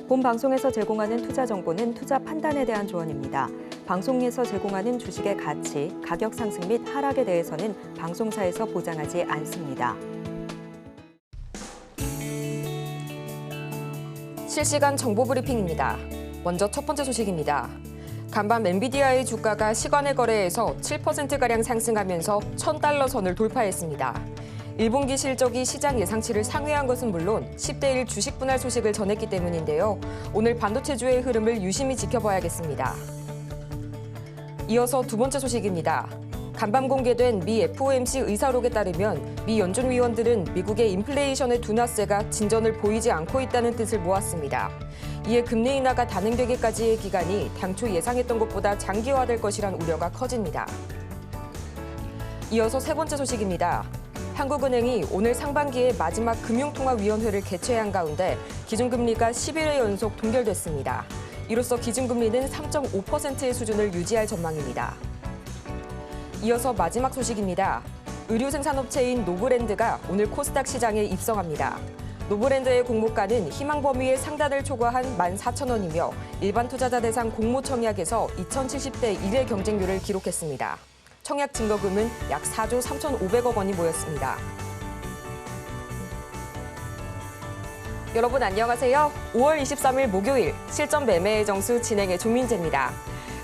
본 방송에서 제공하는 투자 정보는 투자 판단에 대한 조언입니다. 방송에서 제공하는 주식의 가치, 가격 상승 및 하락에 대해서는 방송사에서 보장하지 않습니다. 실시간 정보 브리핑입니다. 먼저 첫 번째 소식입니다. 간밤 엔비디아의 주가가 시간의 거래에서 7%가량 상승하면서 $1,000 선을 돌파했습니다. 1분기 실적이 시장 예상치를 상회한 것은 물론 10대1 주식 분할 소식을 전했기 때문인데요. 오늘 반도체주의 흐름을 유심히 지켜봐야겠습니다. 이어서 두 번째 소식입니다. 간밤 공개된 미 FOMC 의사록에 따르면 미 연준위원들은 미국의 인플레이션의 둔화세가 진전을 보이지 않고 있다는 뜻을 모았습니다. 이에 금리 인하가 단행되기까지의 기간이 당초 예상했던 것보다 장기화될 것이란 우려가 커집니다. 이어서 세 번째 소식입니다. 한국은행이 오늘 상반기에 마지막 금융통화위원회를 개최한 가운데 기준금리가 11회 연속 동결됐습니다. 이로써 기준금리는 3.5%의 수준을 유지할 전망입니다. 이어서 마지막 소식입니다. 의류생산업체인 노브랜드가 오늘 코스닥 시장에 입성합니다. 노브랜드의 공모가는 희망 범위의 상단을 초과한 14,000원이며 일반 투자자 대상 공모 청약에서 2070대 1의 경쟁률을 기록했습니다. 청약 증거금은 약 4조 3,500억 원이 모였습니다. 여러분 안녕하세요. 5월 23일 목요일 실전 매매의 정수 진행의 조민재입니다.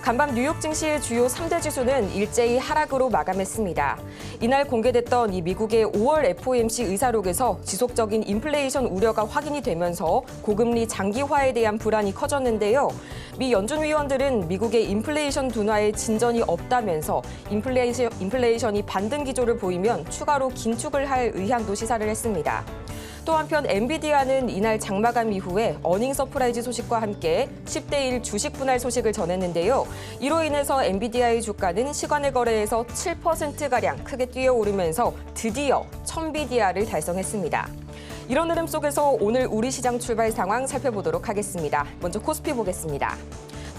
간밤 뉴욕 증시의 주요 3대 지수는 일제히 하락으로 마감했습니다. 이날 공개됐던 이 미국의 5월 FOMC 의사록에서 지속적인 인플레이션 우려가 확인이 되면서 고금리 장기화에 대한 불안이 커졌는데요. 미 연준위원들은 미국의 인플레이션 둔화에 진전이 없다면서 인플레이션이 반등 기조를 보이면 추가로 긴축을 할 의향도 시사를 했습니다. 또 한편 엔비디아는 이날 장마감 이후에 어닝 서프라이즈 소식과 함께 10대1 주식 분할 소식을 전했는데요. 이로 인해서 엔비디아의 주가는 시간의 거래에서 7%가량 크게 뛰어오르면서 드디어 1000BDR을 달성했습니다. 이런 흐름 속에서 오늘 우리 시장 출발 상황 살펴보도록 하겠습니다. 먼저 코스피 보겠습니다.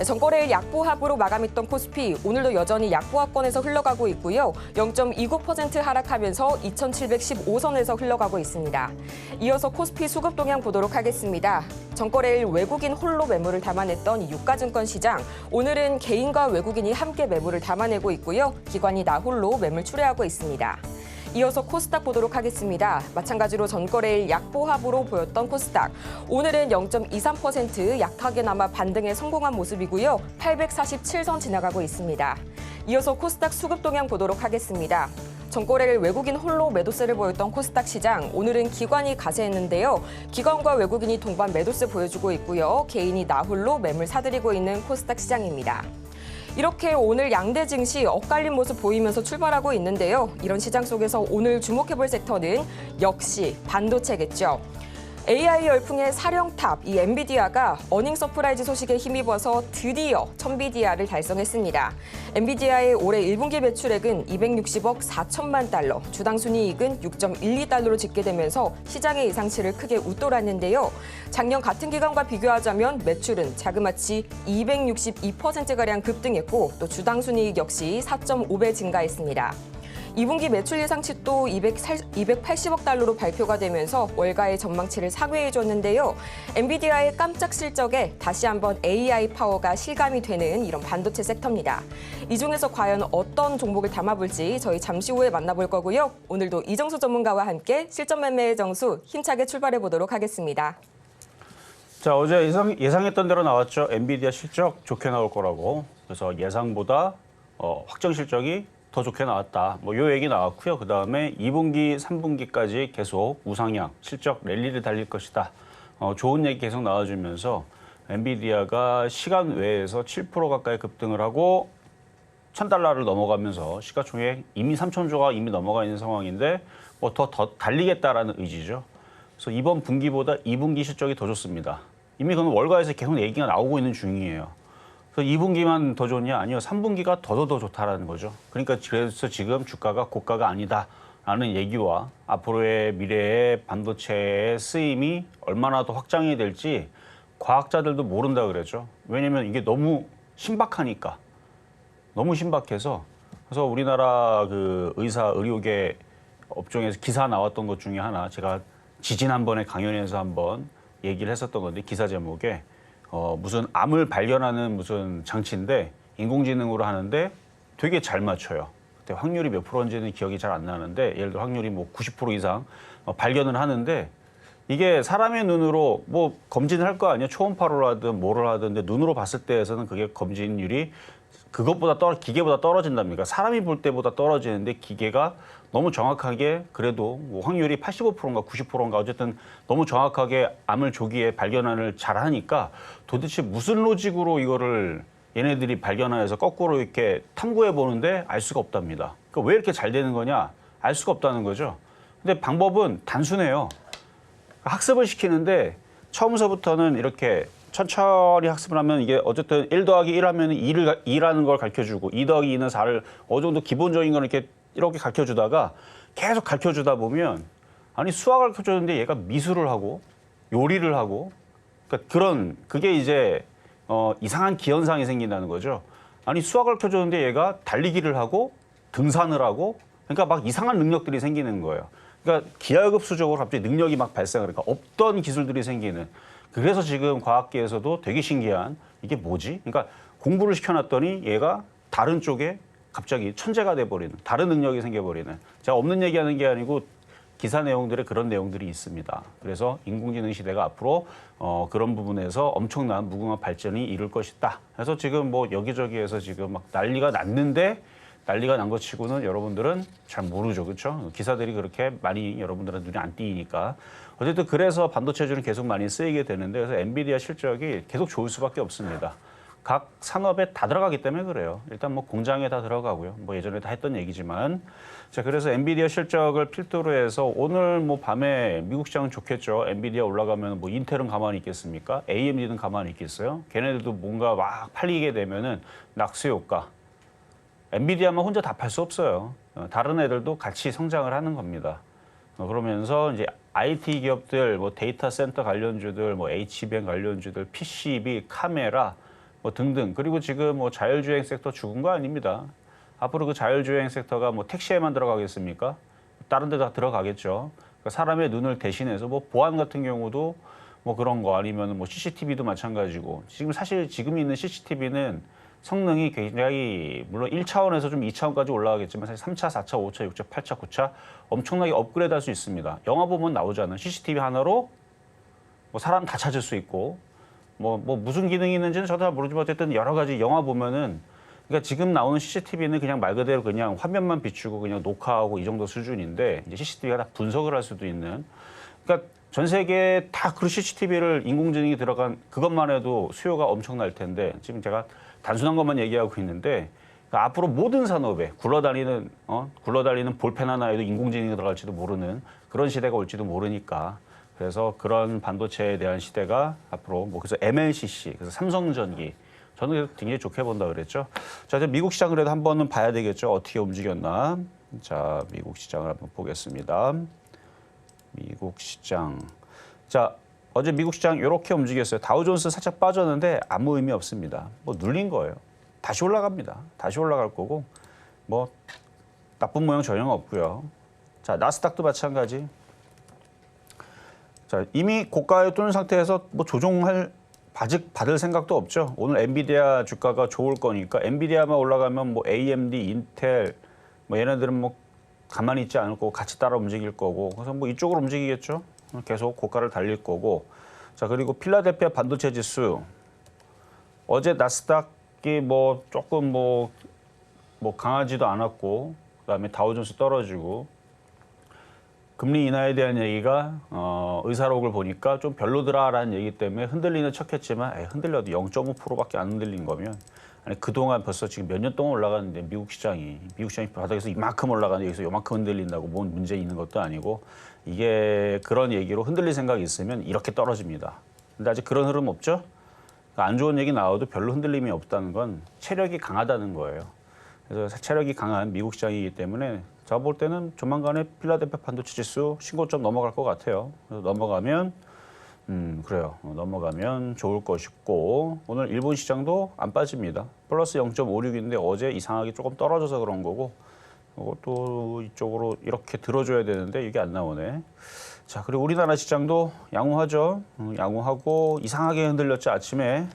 전거래일 약보합으로 마감했던 코스피, 오늘도 여전히 약보합권에서 흘러가고 있고요. 0.29% 하락하면서 2,715선에서 흘러가고 있습니다. 이어서 코스피 수급 동향 보도록 하겠습니다. 전거래일 외국인 홀로 매물을 담아냈던 유가증권 시장, 오늘은 개인과 외국인이 함께 매물을 담아내고 있고요. 기관이 나홀로 매물 출회하고 있습니다. 이어서 코스닥 보도록 하겠습니다. 마찬가지로 전거래일 약보합으로 보였던 코스닥. 오늘은 0.23% 약하게나마 반등에 성공한 모습이고요. 847선 지나가고 있습니다. 이어서 코스닥 수급 동향 보도록 하겠습니다. 전거래일 외국인 홀로 매도세를 보였던 코스닥 시장, 오늘은 기관이 가세했는데요. 기관과 외국인이 동반 매도세 보여주고 있고요. 개인이 나홀로 매물 사들이고 있는 코스닥 시장입니다. 이렇게 오늘 양대 증시 엇갈린 모습 보이면서 출발하고 있는데요. 이런 시장 속에서 오늘 주목해볼 섹터는 역시 반도체겠죠. AI 열풍의 사령탑, 이 엔비디아가 어닝 서프라이즈 소식에 힘입어서 드디어 1000BDR을 달성했습니다. 엔비디아의 올해 1분기 매출액은 260억 4천만 달러, 주당 순이익은 6.12달러로 집계되면서 시장의 예상치를 크게 웃돌았는데요. 작년 같은 기간과 비교하자면 매출은 자그마치 262%가량 급등했고 또 주당 순이익 역시 4.5배 증가했습니다. 2분기 매출 예상치 또 280억 달러로 발표가 되면서 월가의 전망치를 상회해줬는데요. 엔비디아의 깜짝 실적에 다시 한번 AI 파워가 실감이 되는 이런 반도체 섹터입니다. 이 중에서 과연 어떤 종목을 담아볼지 저희 잠시 후에 만나볼 거고요. 오늘도 이정수 전문가와 함께 실전 매매의 정수 힘차게 출발해 보도록 하겠습니다. 자, 어제 예상했던 대로 나왔죠. 엔비디아 실적 좋게 나올 거라고. 그래서 예상보다 확정 실적이 더 좋게 나왔다. 요 얘기 나왔고요. 그다음에 2분기, 3분기까지 계속 우상향, 실적 랠리를 달릴 것이다. 좋은 얘기 계속 나와주면서 엔비디아가 시간 외에서 7% 가까이 급등을 하고 $1,000를 넘어가면서 시가총액 이미 3,000조가 이미 넘어가 있는 상황인데 더 달리겠다라는 의지죠. 그래서 이번 분기보다 2분기 실적이 더 좋습니다. 이미 그건 월가에서 계속 얘기가 나오고 있는 중이에요. 그래서 2분기만 더 좋냐? 아니요. 3분기가 더 좋다라는 거죠. 그러니까 그래서 지금 주가가 고가가 아니다라는 얘기와 앞으로의 미래의 반도체의 쓰임이 얼마나 더 확장이 될지 과학자들도 모른다 그러죠. 왜냐면 이게 너무 신박하니까. 너무 신박해서. 그래서 우리나라 그 의료계 업종에서 기사 나왔던 것 중에 하나, 제가 지지난번에 강연에서 한번 얘기를 했었던 건데, 기사 제목에 무슨 암을 발견하는 무슨 장치인데 인공지능으로 하는데 되게 잘 맞춰요. 그때 확률이 몇 프로인지는 기억이 잘 안 나는데 예를 들어 확률이 뭐 90% 이상 발견을 하는데 이게 사람의 눈으로 뭐 검진을 할 거 아니에요. 초음파로 하든 뭐를 하든 근데 눈으로 봤을 때에서는 그게 검진율이 그것보다 기계보다 떨어진답니까? 사람이 볼 때보다 떨어지는데 기계가 너무 정확하게 그래도 뭐 확률이 85%인가 90%인가 어쨌든 너무 정확하게 암을 조기에 발견을 잘 하니까 도대체 무슨 로직으로 이거를 얘네들이 발견해서 거꾸로 이렇게 탐구해 보는데 알 수가 없답니다. 그러니까 왜 이렇게 잘 되는 거냐? 알 수가 없다는 거죠. 근데 방법은 단순해요. 학습을 시키는데 처음서부터는 이렇게 천천히 학습을 하면 이게 어쨌든 1 더하기 1 하면 2라는 걸 가르쳐주고 2 더하기 2는 4를 어느 정도 기본적인 걸 이렇게 가르쳐주다가 계속 가르쳐주다 보면 아니 수학을 가르쳐주는데 얘가 미술을 하고 요리를 하고 그러니까 그게 이제 이상한 기현상이 생긴다는 거죠. 아니 수학을 가르쳐주는데 얘가 달리기를 하고 등산을 하고 그러니까 막 이상한 능력들이 생기는 거예요. 그러니까 기하급수적으로 갑자기 능력이 막 발생을 그러니까 없던 기술들이 생기는. 그래서 지금 과학계에서도 되게 신기한 이게 뭐지? 그러니까 공부를 시켜놨더니 얘가 다른 쪽에 갑자기 천재가 돼버리는 다른 능력이 생겨버리는. 제가 없는 얘기하는 게 아니고 기사 내용들에 그런 내용들이 있습니다. 그래서 인공지능 시대가 앞으로 그런 부분에서 엄청난 무궁한 발전이 이룰 것이다. 그래서 지금 뭐 여기저기에서 지금 막 난리가 났는데 난리가 난 것 치고는 여러분들은 잘 모르죠. 그렇죠? 기사들이 그렇게 많이 여러분들은 눈에 안 띄니까. 어쨌든 그래서 반도체주는 계속 많이 쓰이게 되는데 그래서 엔비디아 실적이 계속 좋을 수밖에 없습니다. 각 산업에 다 들어가기 때문에 그래요. 일단 뭐 공장에 다 들어가고요. 뭐 예전에 다 했던 얘기지만. 자, 그래서 엔비디아 실적을 필두로 해서 오늘 뭐 밤에 미국 시장은 좋겠죠. 엔비디아 올라가면 뭐 인텔은 가만히 있겠습니까? AMD는 가만히 있겠어요? 걔네들도 뭔가 막 팔리게 되면은 낙수 효과. 엔비디아만 혼자 다 팔 수 없어요. 다른 애들도 같이 성장을 하는 겁니다. 그러면서 이제 IT 기업들, 뭐 데이터 센터 관련주들, 뭐 HBM 관련주들, PCB, 카메라 뭐 등등. 그리고 지금 뭐 자율주행 섹터 죽은 거 아닙니다. 앞으로 그 자율주행 섹터가 뭐 택시에만 들어가겠습니까? 다른 데 다 들어가겠죠. 그러니까 사람의 눈을 대신해서 뭐 보안 같은 경우도 뭐 그런 거 아니면 뭐 CCTV도 마찬가지고 지금 있는 CCTV는 성능이 굉장히 물론 1차원에서 좀 2차원까지 올라가겠지만 사실 3차, 4차, 5차, 6차, 8차, 9차 엄청나게 업그레이드 할 수 있습니다. 영화 보면 나오잖아요. CCTV 하나로 뭐 사람 다 찾을 수 있고 뭐 무슨 기능이 있는지는 저도 잘 모르지만 어쨌든 여러 가지 영화 보면은 그러니까 지금 나오는 CCTV는 그냥 말 그대로 그냥 화면만 비추고 그냥 녹화하고 이 정도 수준인데 이제 CCTV가 다 분석을 할 수도 있는 그러니까 전 세계에 다 그 CCTV를 인공지능이 들어간 그것만 해도 수요가 엄청날 텐데 지금 제가 단순한 것만 얘기하고 있는데 그러니까 앞으로 모든 산업에 굴러다니는 볼펜 하나에도 인공지능이 들어갈지도 모르는 그런 시대가 올지도 모르니까 그래서 그런 반도체에 대한 시대가 앞으로 뭐 그래서 MLCC 그래서 삼성전기 저는 굉장히 좋게 본다 그랬죠. 자 이제 미국 시장 그래도 한번은 봐야 되겠죠. 어떻게 움직였나? 자 미국 시장을 한번 보겠습니다. 미국 시장. 자, 어제 미국 시장 이렇게 움직였어요. 다우존스 살짝 빠졌는데 아무 의미 없습니다. 뭐 눌린 거예요. 다시 올라갑니다. 다시 올라갈 거고 뭐 나쁜 모양 전혀 없고요. 자, 나스닥도 마찬가지. 자, 이미 고가에 뚫는 상태에서 뭐 조정할 받을 생각도 없죠. 오늘 엔비디아 주가가 좋을 거니까 엔비디아만 올라가면 뭐 AMD, 인텔 뭐 얘네들은 뭐 가만히 있지 않을 거고 같이 따라 움직일 거고 그래서 뭐 이쪽으로 움직이겠죠. 계속 고가를 달릴 거고 자 그리고 필라델피아 반도체 지수 어제 나스닥이 뭐 조금 뭐 강하지도 않았고 그다음에 다우존스 떨어지고 금리 인하에 대한 얘기가 의사록을 보니까 좀 별로더라라는 얘기 때문에 흔들리는 척했지만 흔들려도 0.5%밖에 안 흔들린 거면 아니 그동안 벌써 지금 몇 년 동안 올라갔는데 미국 시장이 바닥에서 이만큼 올라가는데 여기서 요만큼 흔들린다고 뭔 문제 있는 것도 아니고 이게 그런 얘기로 흔들릴 생각이 있으면 이렇게 떨어집니다. 근데 아직 그런 흐름 없죠? 그러니까 안 좋은 얘기 나와도 별로 흔들림이 없다는 건 체력이 강하다는 거예요. 그래서 체력이 강한 미국 시장이기 때문에 제가 볼 때는 조만간에 필라델피아 반도체 지수 신고점 넘어갈 것 같아요. 그래서 넘어가면 그래요. 넘어가면 좋을 것이고 오늘 일본 시장도 안 빠집니다. 플러스 0.56인데 어제 이상하게 조금 떨어져서 그런 거고 이것도 이쪽으로 이렇게 들어줘야 되는데 이게 안 나오네. 자, 그리고 우리나라 시장도 양호하죠. 양호하고 이상하게 흔들렸죠, 아침에.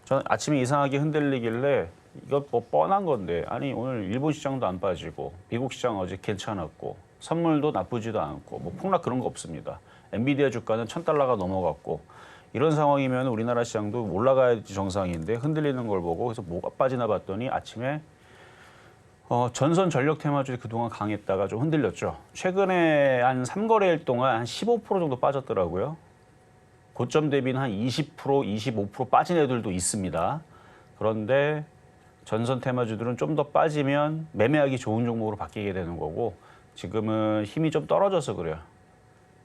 저는 아침에 이상하게 흔들리길래 이거 뭐 뻔한 건데 아니 오늘 일본 시장도 안 빠지고 미국 시장 어제 괜찮았고 선물도 나쁘지도 않고 뭐 폭락 그런 거 없습니다. 엔비디아 주가는 $1,000가 넘어갔고 이런 상황이면 우리나라 시장도 올라가야지 정상인데 흔들리는 걸 보고 그래서 뭐가 빠지나 봤더니 아침에 전선 전력 테마주들이 그동안 강했다가 좀 흔들렸죠. 최근에 한 3거래일 동안 한 15% 정도 빠졌더라고요. 고점 대비는 한 20%, 25% 빠진 애들도 있습니다. 그런데 전선 테마주들은 좀 더 빠지면 매매하기 좋은 종목으로 바뀌게 되는 거고 지금은 힘이 좀 떨어져서 그래요.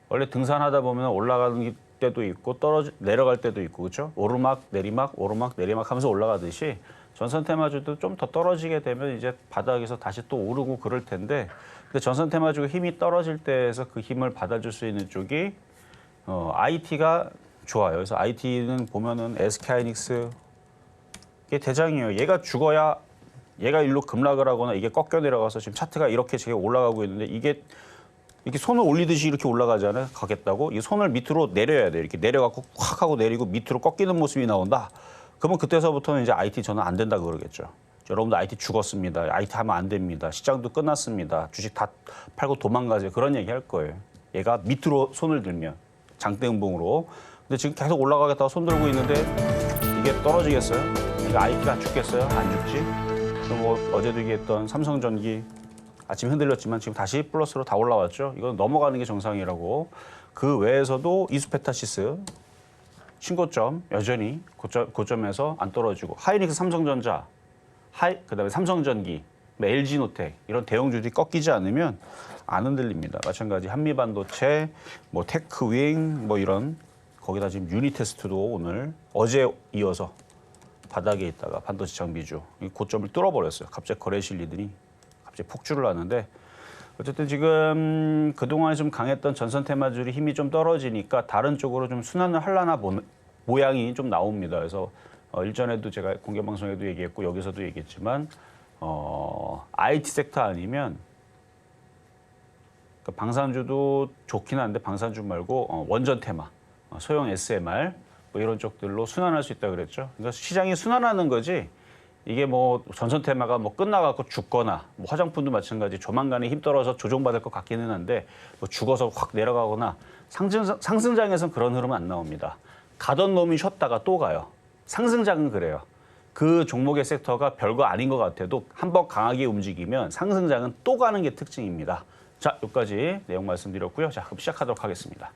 원래 등산하다 보면 올라가는 때도 있고 내려갈 때도 있고 그렇죠? 오르막 내리막 오르막 내리막 하면서 올라가듯이 전선 테마주도 좀 더 떨어지게 되면 이제 바닥에서 다시 또 오르고 그럴 텐데 근데 전선 테마주가 힘이 떨어질 때에서 그 힘을 받아줄 수 있는 쪽이 IT가 좋아요. 그래서 IT는 보면은 SK하이닉스 이게 대장이에요. 얘가 죽어야 얘가 일로 급락을 하거나 이게 꺾여 내려가서 지금 차트가 이렇게 지금 올라가고 있는데 이게 이렇게 손을 올리듯이 이렇게 올라가잖아요. 가겠다고. 이 손을 밑으로 내려야 돼요. 이렇게 내려갖고 확 하고 내리고 밑으로 꺾이는 모습이 나온다. 그러면 그때서부터는 이제 IT 저는 안 된다 그러겠죠. 여러분들 IT 죽었습니다. IT 하면 안 됩니다. 시장도 끝났습니다. 주식 다 팔고 도망가세요. 그런 얘기 할 거예요. 얘가 밑으로 손을 들면 장대음봉으로. 근데 지금 계속 올라가겠다고 손 들고 있는데 이게 떨어지겠어요? 이거 IT가 죽겠어요? 안 죽지? 뭐 어제도 얘기했던 삼성전기 아침 흔들렸지만 지금 다시 플러스로 다 올라왔죠. 이건 넘어가는 게 정상이라고. 그 외에서도 이수페타시스 신고점 여전히 고점에서 안 떨어지고 하이닉스 삼성전자, 그다음에 삼성전기, LG노텍 이런 대형주들이 꺾이지 않으면 안 흔들립니다. 마찬가지 한미반도체, 뭐 테크윙 뭐 이런 거기다 지금 유니테스트도 오늘 어제 이어서 바닥에 있다가 반도체 장비주 고점을 뚫어버렸어요. 갑자기 거래 실리더니 갑자기 폭주를 하는데 어쨌든 지금 그동안 좀 강했던 전선 테마주의 힘이 좀 떨어지니까 다른 쪽으로 좀 순환을 하려나 모양이 좀 나옵니다. 그래서 일전에도 제가 공개 방송에도 얘기했고 여기서도 얘기했지만 IT 섹터 아니면 그러니까 방산주도 좋긴 한데 방산주 말고 원전 테마, 소형 SMR 뭐 이런 쪽들로 순환할 수 있다 그랬죠. 그러니까 시장이 순환하는 거지. 이게 뭐 전선 테마가 뭐 끝나갖고 죽거나 뭐 화장품도 마찬가지 조만간에 힘 떨어져 조정받을 것 같기는 한데 뭐 죽어서 확 내려가거나 상승장에서는 그런 흐름은 안 나옵니다. 가던 놈이 쉬었다가 또 가요. 상승장은 그래요. 그 종목의 섹터가 별거 아닌 것 같아도 한번 강하게 움직이면 상승장은 또 가는 게 특징입니다. 자, 여기까지 내용 말씀드렸고요. 자, 그럼 시작하도록 하겠습니다.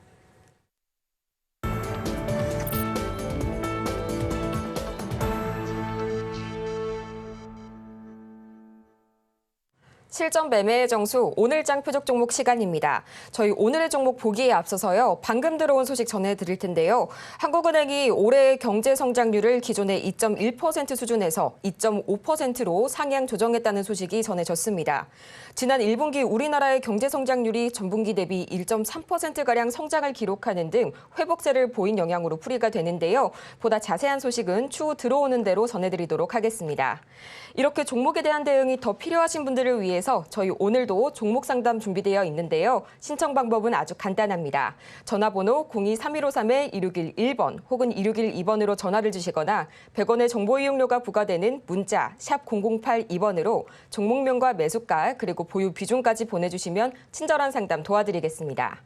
실전 매매의 정수 오늘장 표적 종목 시간입니다. 저희 오늘의 종목 보기에 앞서서요. 방금 들어온 소식 전해드릴 텐데요. 한국은행이 올해 경제 성장률을 기존의 2.1% 수준에서 2.5%로 상향 조정했다는 소식이 전해졌습니다. 지난 1분기 우리나라의 경제 성장률이 전분기 대비 1.3%가량 성장을 기록하는 등 회복세를 보인 영향으로 풀이가 되는데요. 보다 자세한 소식은 추후 들어오는 대로 전해드리도록 하겠습니다. 이렇게 종목에 대한 대응이 더 필요하신 분들을 위해서 저희 오늘도 종목 상담 준비되어 있는데요. 신청 방법은 아주 간단합니다. 전화번호 023153-2611번 혹은 2612번으로 전화를 주시거나 100원의 정보 이용료가 부과되는 문자 샵 0082번으로 종목명과 매수가 그리고 보유 비중까지 보내주시면 친절한 상담 도와드리겠습니다.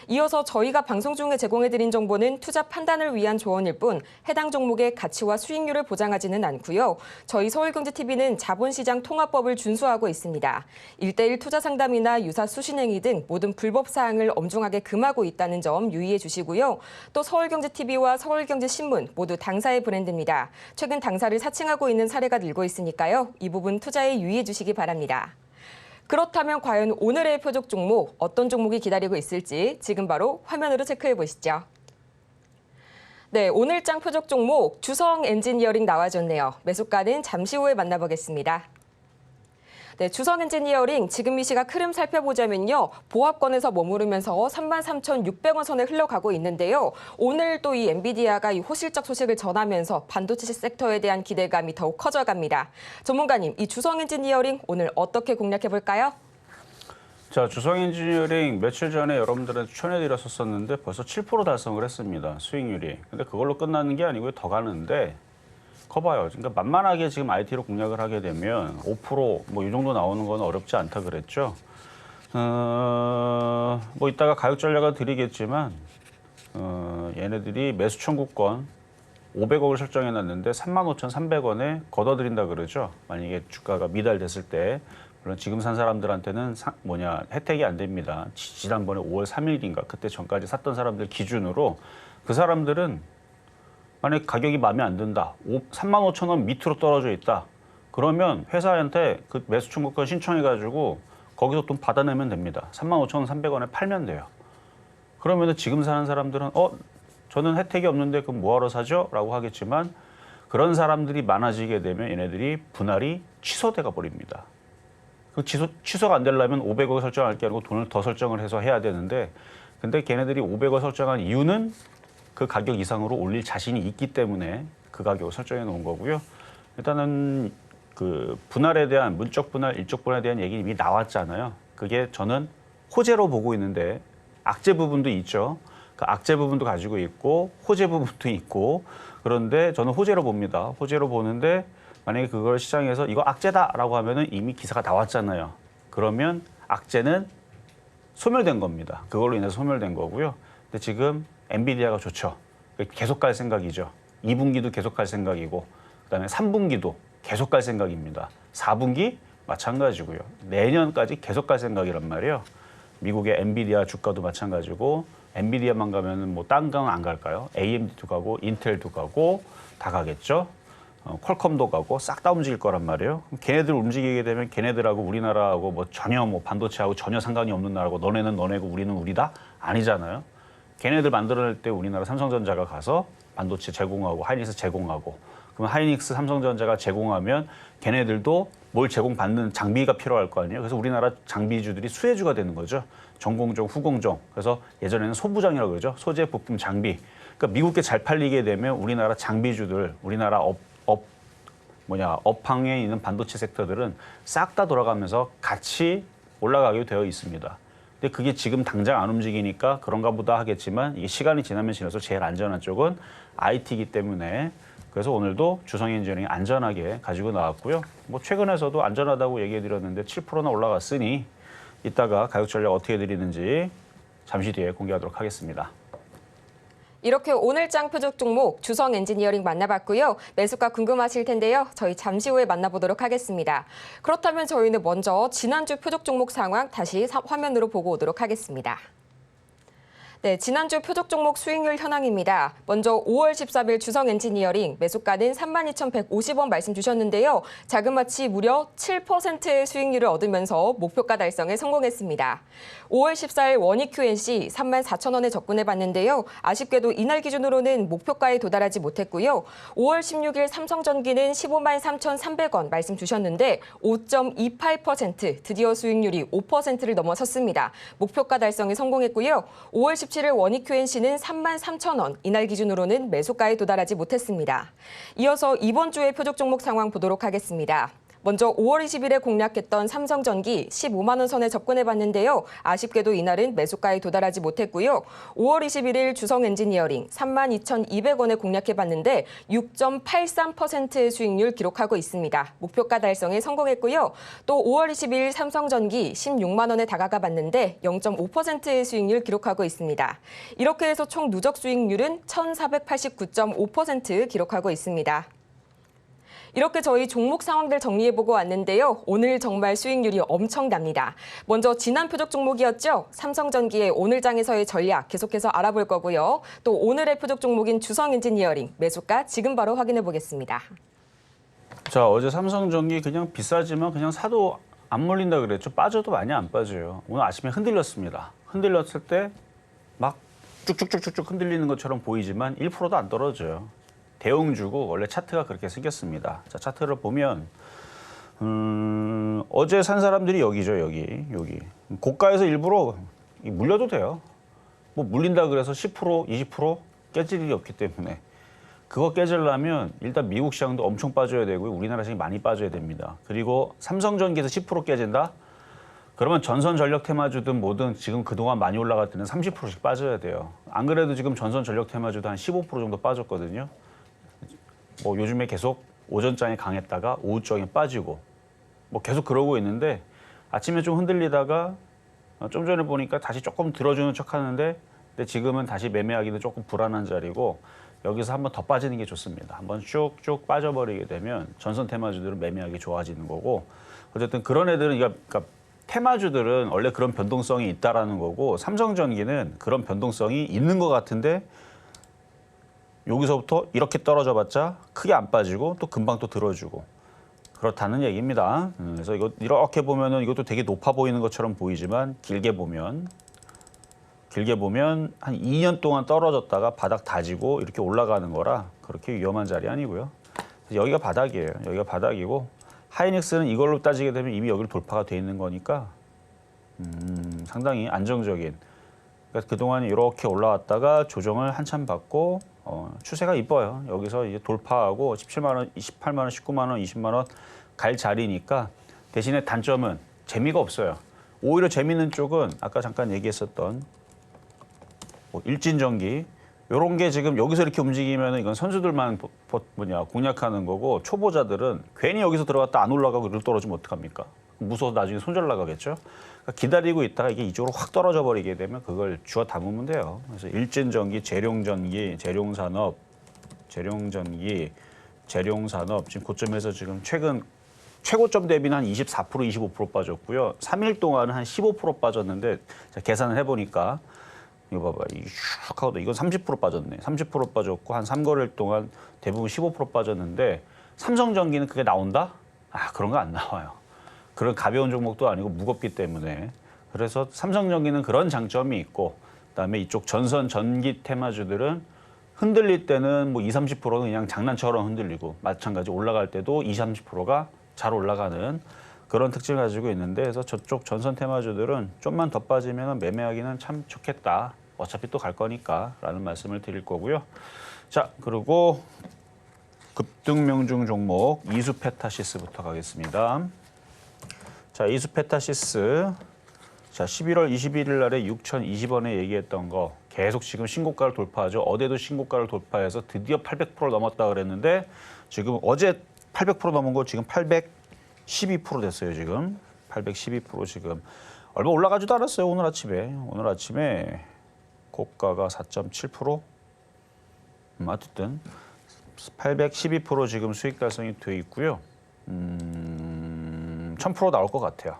이어서 저희가 방송 중에 제공해드린 정보는 투자 판단을 위한 조언일 뿐 해당 종목의 가치와 수익률을 보장하지는 않고요. 저희 서울경제TV는 자본시장 통합법을 준수하고 있습니다. 1:1 투자 상담이나 유사 수신행위 등 모든 불법 사항을 엄중하게 금하고 있다는 점 유의해 주시고요. 또 서울경제TV와 서울경제신문 모두 당사의 브랜드입니다. 최근 당사를 사칭하고 있는 사례가 늘고 있으니까요. 이 부분 투자에 유의해 주시기 바랍니다. 그렇다면 과연 오늘의 표적 종목 어떤 종목이 기다리고 있을지 지금 바로 화면으로 체크해 보시죠. 네, 오늘장 표적 종목 주성 엔지니어링 나와줬네요. 매수가는 잠시 후에 만나보겠습니다. 네, 주성 엔지니어링 지금 이 시각 흐름 살펴보자면요. 보합권에서 머무르면서 33,600원 선에 흘러가고 있는데요. 오늘 또 이 엔비디아가 이 호실적 소식을 전하면서 반도체 섹터에 대한 기대감이 더욱 커져갑니다. 전문가님, 이 주성 엔지니어링 오늘 어떻게 공략해 볼까요? 자, 주성 엔지니어링 며칠 전에 여러분들한테 추천해드렸었는데 벌써 7% 달성을 했습니다. 수익률이. 근데 그걸로 끝나는 게 아니고요. 더 가는데 커봐요. 그러니까 만만하게 지금 IT로 공략을 하게 되면 5% 이 정도 나오는 건 어렵지 않다 그랬죠. 이따가 가격 전략을 드리겠지만 얘네들이 매수 청구권 500억을 설정해놨는데 35,300원에 걷어들인다 그러죠. 만약에 주가가 미달됐을 때 물론 지금 산 사람들한테는 혜택이 안 됩니다. 지난번에 5월 3일인가 그때 전까지 샀던 사람들 기준으로 그 사람들은 만약 가격이 마음에 안 든다. 35,000원 밑으로 떨어져 있다. 그러면 회사한테 그 매수 청구권 신청해가지고 거기서 돈 받아내면 됩니다. 35,300원에 팔면 돼요. 그러면 지금 사는 사람들은 저는 혜택이 없는데 그럼 뭐하러 사죠? 라고 하겠지만 그런 사람들이 많아지게 되면 얘네들이 분할이 취소돼가 버립니다. 그 취소가 안 되려면 500억 설정할 게 아니고 돈을 더 설정을 해서 해야 되는데 근데 걔네들이 500억 설정한 이유는 그 가격 이상으로 올릴 자신이 있기 때문에 그 가격을 설정해 놓은 거고요. 일단은 그 분할에 대한 문적 분할, 일적 분할에 대한 얘기 이미 나왔잖아요. 그게 저는 호재로 보고 있는데 악재 부분도 있죠. 그 악재 부분도 가지고 있고 호재 부분도 있고 그런데 저는 호재로 봅니다. 호재로 보는데 만약에 그걸 시장에서 이거 악재다라고 하면은 이미 기사가 나왔잖아요. 그러면 악재는 소멸된 겁니다. 그걸로 인해서 소멸된 거고요. 근데 지금 엔비디아가 좋죠. 계속 갈 생각이죠. 2분기도 계속 갈 생각이고 그다음에 3분기도 계속 갈 생각입니다. 4분기 마찬가지고요. 내년까지 계속 갈 생각이란 말이에요. 미국의 엔비디아 주가도 마찬가지고 엔비디아만 가면은 딴 건 안 갈까요? AMD도 가고 인텔도 가고 다 가겠죠. 퀄컴도 가고 싹 다 움직일 거란 말이에요. 그럼 걔네들 움직이게 되면 걔네들하고 우리나라하고 전혀 반도체하고 전혀 상관이 없는 나라고 너네는 너네고 우리는 우리다? 아니잖아요. 걔네들 만들어낼 때 우리나라 삼성전자가 가서 반도체 제공하고 하이닉스 제공하고 그럼 하이닉스 삼성전자가 제공하면 걔네들도 뭘 제공받는 장비가 필요할 거 아니에요. 그래서 우리나라 장비주들이 수혜주가 되는 거죠. 전공정, 후공정. 그래서 예전에는 소부장이라고 그러죠. 소재, 부품, 장비. 그러니까 미국에 잘 팔리게 되면 우리나라 장비주들, 우리나라 업황에 있는 반도체 섹터들은 싹 다 돌아가면서 같이 올라가게 되어 있습니다. 근데 그게 지금 당장 안 움직이니까 그런가 보다 하겠지만 이게 시간이 지나면 지날수록 제일 안전한 쪽은 IT이기 때문에 그래서 오늘도 주성엔지니어링이 안전하게 가지고 나왔고요. 최근에서도 안전하다고 얘기해 드렸는데 7%나 올라갔으니 이따가 가격 전략 어떻게 드리는지 잠시 뒤에 공개하도록 하겠습니다. 이렇게 오늘장 표적 종목 주성 엔지니어링 만나봤고요. 매수가 궁금하실 텐데요. 저희 잠시 후에 만나보도록 하겠습니다. 그렇다면 저희는 먼저 지난주 표적 종목 상황 다시 화면으로 보고 오도록 하겠습니다. 네, 지난주 표적 종목 수익률 현황입니다. 먼저 5월 13일 주성 엔지니어링 매수가는 32,150원 말씀 주셨는데요. 자그마치 무려 7%의 수익률을 얻으면서 목표가 달성에 성공했습니다. 5월 14일 원익 QNC 34,000원에 접근해봤는데요. 아쉽게도 이날 기준으로는 목표가에 도달하지 못했고요. 5월 16일 삼성전기는 153,300원 말씀 주셨는데 5.28% 드디어 수익률이 5%를 넘어섰습니다. 목표가 달성에 성공했고요. 5월 17일 원익 QNC는 33,000원, 이날 기준으로는 매수가에 도달하지 못했습니다. 이어서 이번 주의 표적 종목 상황 보도록 하겠습니다. 먼저 5월 20일에 공략했던 삼성전기 15만 원 선에 접근해봤는데요. 아쉽게도 이날은 매수가에 도달하지 못했고요. 5월 21일 주성엔지니어링 32,200원에 공략해봤는데 6.83%의 수익률 기록하고 있습니다. 목표가 달성에 성공했고요. 또 5월 22일 삼성전기 16만 원에 다가가봤는데 0.5%의 수익률 기록하고 있습니다. 이렇게 해서 총 누적 수익률은 1,489.5% 기록하고 있습니다. 이렇게 저희 종목 상황들 정리해보고 왔는데요. 오늘 정말 수익률이 엄청납니다. 먼저 지난 표적 종목이었죠. 삼성전기의 오늘장에서의 전략 계속해서 알아볼 거고요. 또 오늘의 표적 종목인 주성엔지니어링 매수가 지금 바로 확인해 보겠습니다. 자, 어제 삼성전기 그냥 비싸지만 그냥 사도 안 몰린다 그랬죠. 빠져도 많이 안 빠져요. 오늘 아침에 흔들렸습니다. 흔들렸을 때 막 쭉쭉쭉쭉 흔들리는 것처럼 보이지만 1%도 안 떨어져요. 대형주고 원래 차트가 그렇게 생겼습니다. 자, 차트를 보면 어제 산 사람들이 여기죠. 여기. 고가에서 일부러 물려도 돼요. 물린다 그래서 10%, 20% 깨질 일이 없기 때문에 그거 깨지려면 일단 미국 시장도 엄청 빠져야 되고요. 우리나라 시장이 많이 빠져야 됩니다. 그리고 삼성전기에서 10% 깨진다? 그러면 전선 전력 테마주든 뭐든 지금 그동안 많이 올라갈 때는 30%씩 빠져야 돼요. 안 그래도 지금 전선 전력 테마주도 한 15% 정도 빠졌거든요. 뭐 요즘에 계속 오전장에 강했다가 오후장에 빠지고 뭐 계속 그러고 있는데 아침에 좀 흔들리다가 좀 전에 보니까 다시 조금 들어주는 척 하는데 근데 지금은 다시 매매하기도 조금 불안한 자리고 여기서 한번 더 빠지는 게 좋습니다. 한번 쭉쭉 빠져버리게 되면 전선 테마주들은 매매하기 좋아지는 거고 어쨌든 그런 애들은 그러니까 테마주들은 원래 그런 변동성이 있다라는 거고 삼성전기는 그런 변동성이 있는 것 같은데 여기서부터 이렇게 떨어져봤자 크게 안 빠지고 또 금방 또 들어주고 그렇다는 얘기입니다. 그래서 이거 이렇게 보면은 이것도 되게 높아 보이는 것처럼 보이지만 길게 보면 한 2년 동안 떨어졌다가 바닥 다지고 이렇게 올라가는 거라 그렇게 위험한 자리 아니고요. 여기가 바닥이에요. 여기가 바닥이고 하이닉스는 이걸로 따지게 되면 이미 여기를 돌파가 돼 있는 거니까 상당히 안정적인. 그러니까 그동안 이렇게 올라왔다가 조정을 한참 받고 추세가 이뻐요. 여기서 이제 돌파하고 17만 원, 28만 원, 19만 원, 20만 원 갈 자리니까 대신에 단점은 재미가 없어요. 오히려 재미있는 쪽은 아까 잠깐 얘기했었던 뭐 일진전기 이런 게 지금 여기서 이렇게 움직이면 이건 선수들만 공략하는 거고 초보자들은 괜히 여기서 들어갔다 안 올라가고 이리로 떨어지면 어떡합니까? 무서워서 나중에 손절 나가겠죠. 그러니까 기다리고 있다가 이게 이쪽으로 확 떨어져 버리게 되면 그걸 주워 담으면 돼요. 그래서 일진전기, 재룡전기, 재룡산업, 재룡산업 지금 고점에서 지금 최근 최고점 대비는 한 24%, 25% 빠졌고요. 3일 동안은 한 15% 빠졌는데 계산을 해보니까 이거 봐봐. 슉 하고 이건 30% 빠졌네. 30% 빠졌고 한 3거래일 동안 대부분 15% 빠졌는데 삼성전기는 그게 나온다? 그런 거 안 나와요. 그런 가벼운 종목도 아니고 무겁기 때문에. 그래서 삼성전기는 그런 장점이 있고 그다음에 이쪽 전선 전기 테마주들은 흔들릴 때는 뭐 20, 30%는 그냥 장난처럼 흔들리고 마찬가지 올라갈 때도 20, 30%가 잘 올라가는 그런 특징을 가지고 있는데 그래서 저쪽 전선 테마주들은 좀만 더 빠지면 매매하기는 참 좋겠다. 어차피 또 갈 거니까 라는 말씀을 드릴 거고요. 자, 그리고 급등명중 종목 이수페타시스부터 가겠습니다. 자, 이수페타시스. 자, 11월 21일 날에 6,020원에 얘기했던 거 계속 지금 신고가를 돌파하죠. 어제도 신고가를 돌파해서 드디어 800% 넘었다 그랬는데 지금 어제 800% 넘은 거 지금 812% 됐어요. 지금 812% 지금 얼마 올라가지도 않았어요. 오늘 아침에 고가가 4.7%. 어쨌든 812% 지금 수익 달성이 돼 있고요. 1000% 나올 것 같아요.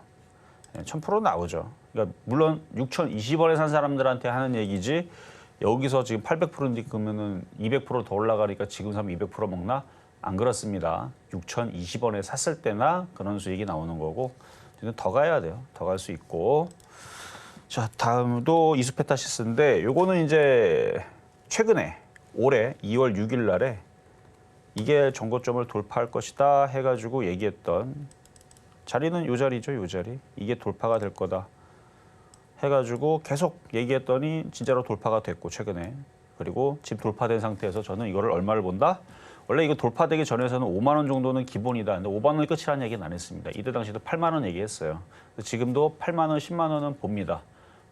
1000% 나오죠. 그러니까 물론 6,020원에 산 사람들한테 하는 얘기지 여기서 지금 800%인데 그러면은 200% 더 올라가니까 지금 사면 200% 먹나? 안 그렇습니다. 6,020원에 샀을 때나 그런 수익이 나오는 거고 더 가야 돼요. 더 갈 수 있고. 자, 다음도 이수페타시스인데 요거는 이제 최근에 올해 2월 6일 날에 이게 정고점을 돌파할 것이다 해가지고 얘기했던 자리는 요 자리죠. 요 자리. 이게 돌파가 될 거다 해가지고 계속 얘기했더니 진짜로 돌파가 됐고 최근에. 그리고 지금 돌파된 상태에서 저는 이거를 얼마를 본다? 원래 이거 돌파되기 전에서는 5만 원 정도는 기본이다. 근데 5만 원이 끝이라는 얘기는 안 했습니다. 이때 당시도 8만 원 얘기했어요. 지금도 8만 원, 10만 원은 봅니다.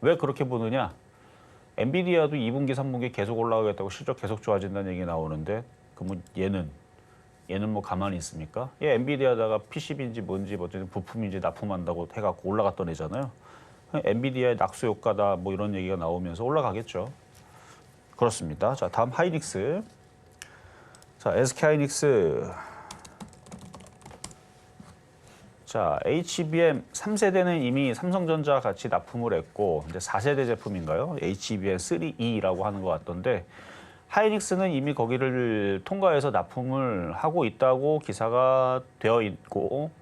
왜 그렇게 보느냐? 엔비디아도 2분기, 3분기 계속 올라가겠다고 실적 계속 좋아진다는 얘기 나오는데 그러면 얘는 뭐 가만히 있습니까? 얘 엔비디아다가 PCB인지 뭔지 어쨌든 부품인지 납품한다고 해갖고 올라갔던 애잖아요. 엔비디아의 낙수 효과다 뭐 이런 얘기가 나오면서 올라가겠죠. 그렇습니다. 자, 다음 하이닉스. 자, SK하이닉스. 자, HBM 3세대는 이미 삼성전자 같이 납품을 했고 이제 4세대 제품인가요? HBM 3E라고 하는 것 같던데 하이닉스는 이미 거기를 통과해서 납품을 하고 있다고 기사가 되어 있고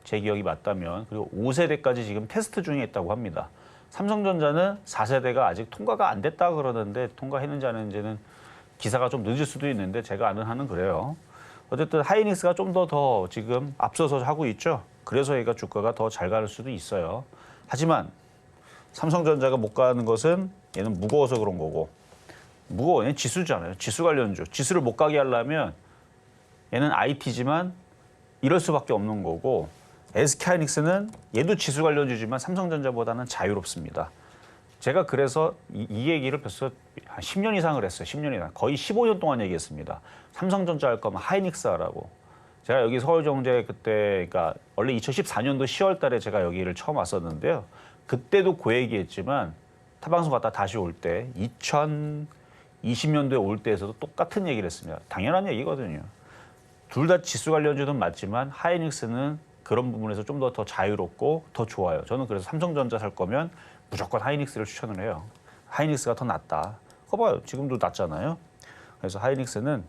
제 기억이 맞다면 그리고 5세대까지 지금 테스트 중에 있다고 합니다. 삼성전자는 4세대가 아직 통과가 안 됐다 그러는데 통과했는지 안 했는지는 기사가 좀 늦을 수도 있는데 제가 아는 한은 그래요. 어쨌든 하이닉스가 좀 더 지금 앞서서 하고 있죠. 그래서 얘가 주가가 더 잘 갈 수도 있어요. 하지만 삼성전자가 못 가는 것은 얘는 무거워서 그런 거고 무거워. 얘는 지수잖아요. 지수 관련주. 지수를 못 가게 하려면 얘는 IT지만 이럴 수밖에 없는 거고 SK하이닉스는 얘도 지수 관련주지만 삼성전자보다는 자유롭습니다. 제가 그래서 이 얘기를 벌써 한 10년 이상을 했어요. 10년 이상. 거의 15년 동안 얘기했습니다. 삼성전자 할 거면 하이닉스 하라고. 제가 여기 서울정제 그때, 그러니까 원래 2014년도 10월 달에 제가 여기를 처음 왔었는데요. 그때도 그 얘기했지만 타방송 갔다 다시 올 때 2020년도에 올 때에서도 똑같은 얘기를 했습니다. 당연한 얘기거든요. 둘 다 지수 관련주는 맞지만 하이닉스는 그런 부분에서 좀 더 자유롭고 더 좋아요. 저는 그래서 삼성전자 살 거면 무조건 하이닉스를 추천을 해요. 하이닉스가 더 낫다. 그거 봐요. 지금도 낫잖아요. 그래서 하이닉스는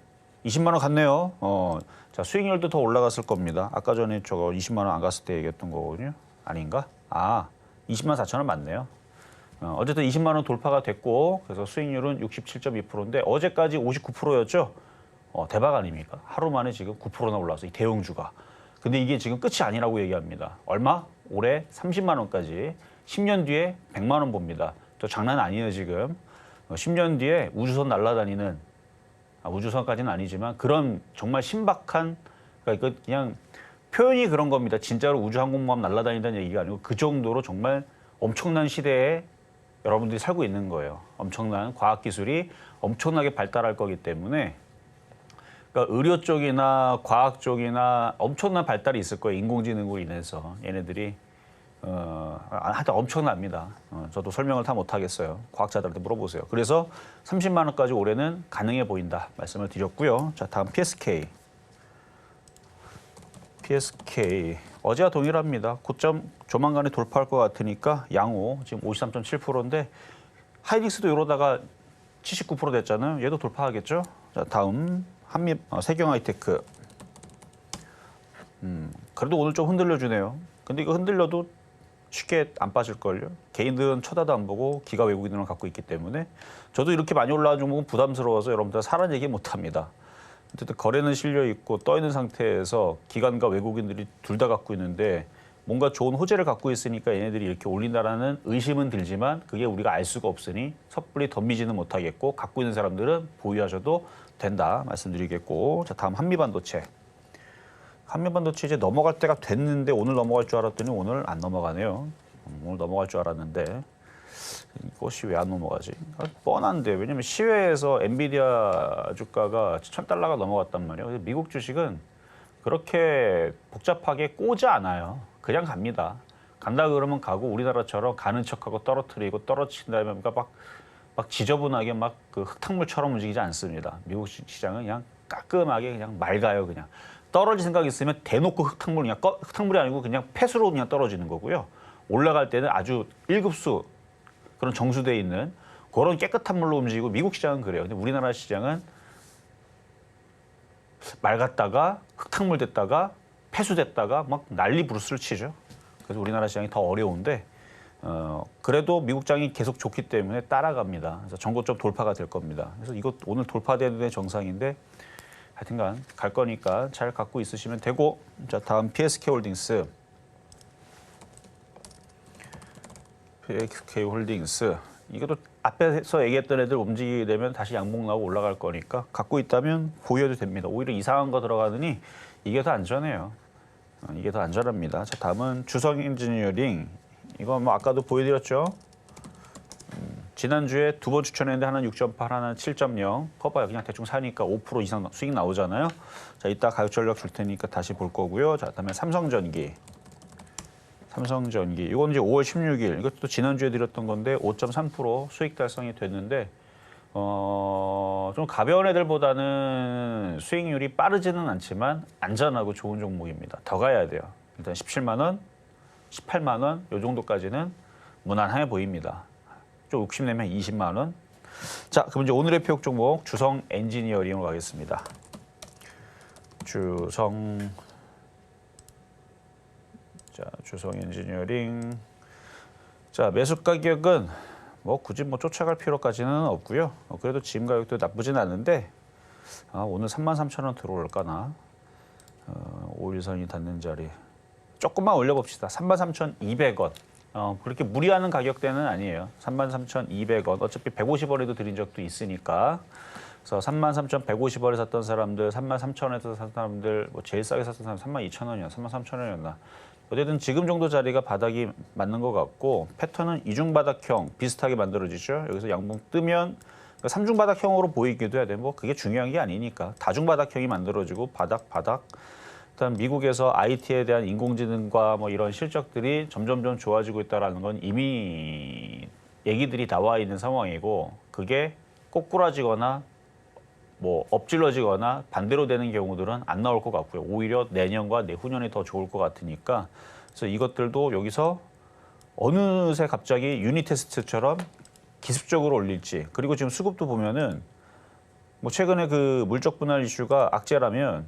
20만 원 갔네요. 자, 수익률도 더 올라갔을 겁니다. 아까 전에 저거 20만 원 안 갔을 때 얘기했던 거거든요. 아닌가? 20만 4천 원 맞네요. 어쨌든 20만 원 돌파가 됐고 그래서 수익률은 67.2%인데 어제까지 59%였죠. 대박 아닙니까? 하루 만에 지금 9%나 올라와서 이 대형주가. 근데 이게 지금 끝이 아니라고 얘기합니다. 얼마? 올해 30만 원까지. 10년 뒤에 100만 원 봅니다. 저 장난 아니에요 지금. 10년 뒤에 우주선 날아다니는 우주선까지는 아니지만 그런 정말 신박한 그러니까 그냥 표현이 그런 겁니다. 진짜로 우주항공모함 날아다닌다는 얘기가 아니고 그 정도로 정말 엄청난 시대에 여러분들이 살고 있는 거예요. 엄청난 과학기술이 엄청나게 발달할 거기 때문에 그러니까 의료 쪽이나 과학 쪽이나 엄청난 발달이 있을 거예요. 인공지능으로 인해서 얘네들이 하여튼 엄청납니다. 저도 설명을 다 못하겠어요. 과학자들한테 물어보세요. 그래서 30만 원까지 올해는 가능해 보인다 말씀을 드렸고요. 자, 다음 PSK. 어제와 동일합니다. 고점 조만간에 돌파할 것 같으니까 양호 지금 53.7%인데 하이닉스도 이러다가 79% 됐잖아요. 얘도 돌파하겠죠. 자, 다음 세경하이테크. 그래도 오늘 좀 흔들려주네요. 근데 이거 흔들려도 쉽게 안 빠질걸요. 개인들은 쳐다도 안 보고 기가 외국인들만 갖고 있기 때문에 저도 이렇게 많이 올라간 종목은 부담스러워서 여러분들 사라는 얘기 못합니다. 어쨌든 거래는 실려 있고 떠 있는 상태에서 기관과 외국인들이 둘 다 갖고 있는데 뭔가 좋은 호재를 갖고 있으니까 얘네들이 이렇게 올린다라는 의심은 들지만 그게 우리가 알 수가 없으니 섣불리 덤비지는 못하겠고 갖고 있는 사람들은 보유하셔도 된다 말씀드리겠고. 자, 다음 한미반도체 이제 넘어갈 때가 됐는데 오늘 넘어갈 줄 알았더니 오늘 안 넘어가네요. 오늘 넘어갈 줄 알았는데 이것이 왜 안 넘어가지? 뻔한데 왜냐면 시외에서 엔비디아 주가가 1,000달러가 넘어갔단 말이에요. 그래서 미국 주식은 그렇게 복잡하게 꼬지 않아요. 그냥 갑니다. 간다 그러면 가고 우리나라처럼 가는 척하고 떨어뜨리고 떨어뜨린 다음에 막 지저분하게 막 그 흙탕물처럼 움직이지 않습니다. 미국 시장은 그냥 깔끔하게 그냥 맑아요. 그냥 떨어질 생각 있으면 대놓고 흙탕물이 아니고 그냥 폐수로 그냥 떨어지는 거고요. 올라갈 때는 아주 1급수 그런 정수되어 있는 그런 깨끗한 물로 움직이고 미국 시장은 그래요. 근데 우리나라 시장은 맑았다가 흙탕물 됐다가 폐수됐다가 막 난리 부르스를 치죠. 그래서 우리나라 시장이 더 어려운데 그래도 미국 장이 계속 좋기 때문에 따라갑니다. 그래서 전고점 돌파가 될 겁니다. 그래서 이거 오늘 돌파되는 게 정상인데 하여튼간 갈 거니까 잘 갖고 있으시면 되고. 자, 다음 PSK 홀딩스. 이것도 앞에서 얘기했던 애들 움직이게 되면 다시 양봉 나오고 올라갈 거니까 갖고 있다면 보유해도 됩니다. 오히려 이상한 거 들어가느니 이게 더 안전해요. 이게 더 안전합니다. 자, 다음은 주성 엔지니어링. 이거 뭐 아까도 보여드렸죠. 지난주에 두 번 추천했는데 하나는 6.8, 하나는 7.0. 그거 봐요. 그냥 대충 사니까 5% 이상 수익 나오잖아요. 자, 이따 가격 전략 줄 테니까 다시 볼 거고요. 자, 그다음에 삼성전기. 이건 이제 5월 16일. 이것도 지난주에 드렸던 건데 5.3% 수익 달성이 됐는데 좀 가벼운 애들보다는 수익률이 빠르지는 않지만 안전하고 좋은 종목입니다. 더 가야 돼요. 일단 17만 원, 18만 원 요 정도까지는 무난해 보입니다. 좀 욕심내면 20만 원. 자, 그럼 이제 오늘의 표역 종목 주성 엔지니어링으로 가겠습니다. 주성 엔지니어링. 자, 매수 가격은 뭐 굳이 뭐 쫓아갈 필요까지는 없고요. 그래도 지금 가격도 나쁘진 않은데 오늘 33,000원 들어올까나. 5일선이 닿는 자리 조금만 올려봅시다. 33,200원. 그렇게 무리하는 가격대는 아니에요. 33,200원. 어차피 150원에도 드린 적도 있으니까. 그래서 33,150원에 샀던 사람들, 33,000원에 샀던 사람들, 뭐 제일 싸게 샀던 사람 32,000원이야. 33,000원이었나. 어쨌든 지금 정도 자리가 바닥이 맞는 것 같고 패턴은 이중바닥형 비슷하게 만들어지죠. 여기서 양봉 뜨면 삼중바닥형으로 보이기도 해야 돼. 뭐 그게 중요한 게 아니니까 다중바닥형이 만들어지고 바닥. 일단 미국에서 IT에 대한 인공지능과 뭐 이런 실적들이 점점점 좋아지고 있다는 건 이미 얘기들이 나와 있는 상황이고 그게 꼬꾸라지거나 뭐 엎질러지거나 반대로 되는 경우들은 안 나올 것 같고요. 오히려 내년과 내후년이 더 좋을 것 같으니까 그래서 이것들도 여기서 어느새 갑자기 유니 테스트처럼 기습적으로 올릴지 그리고 지금 수급도 보면은 뭐 최근에 그 물적 분할 이슈가 악재라면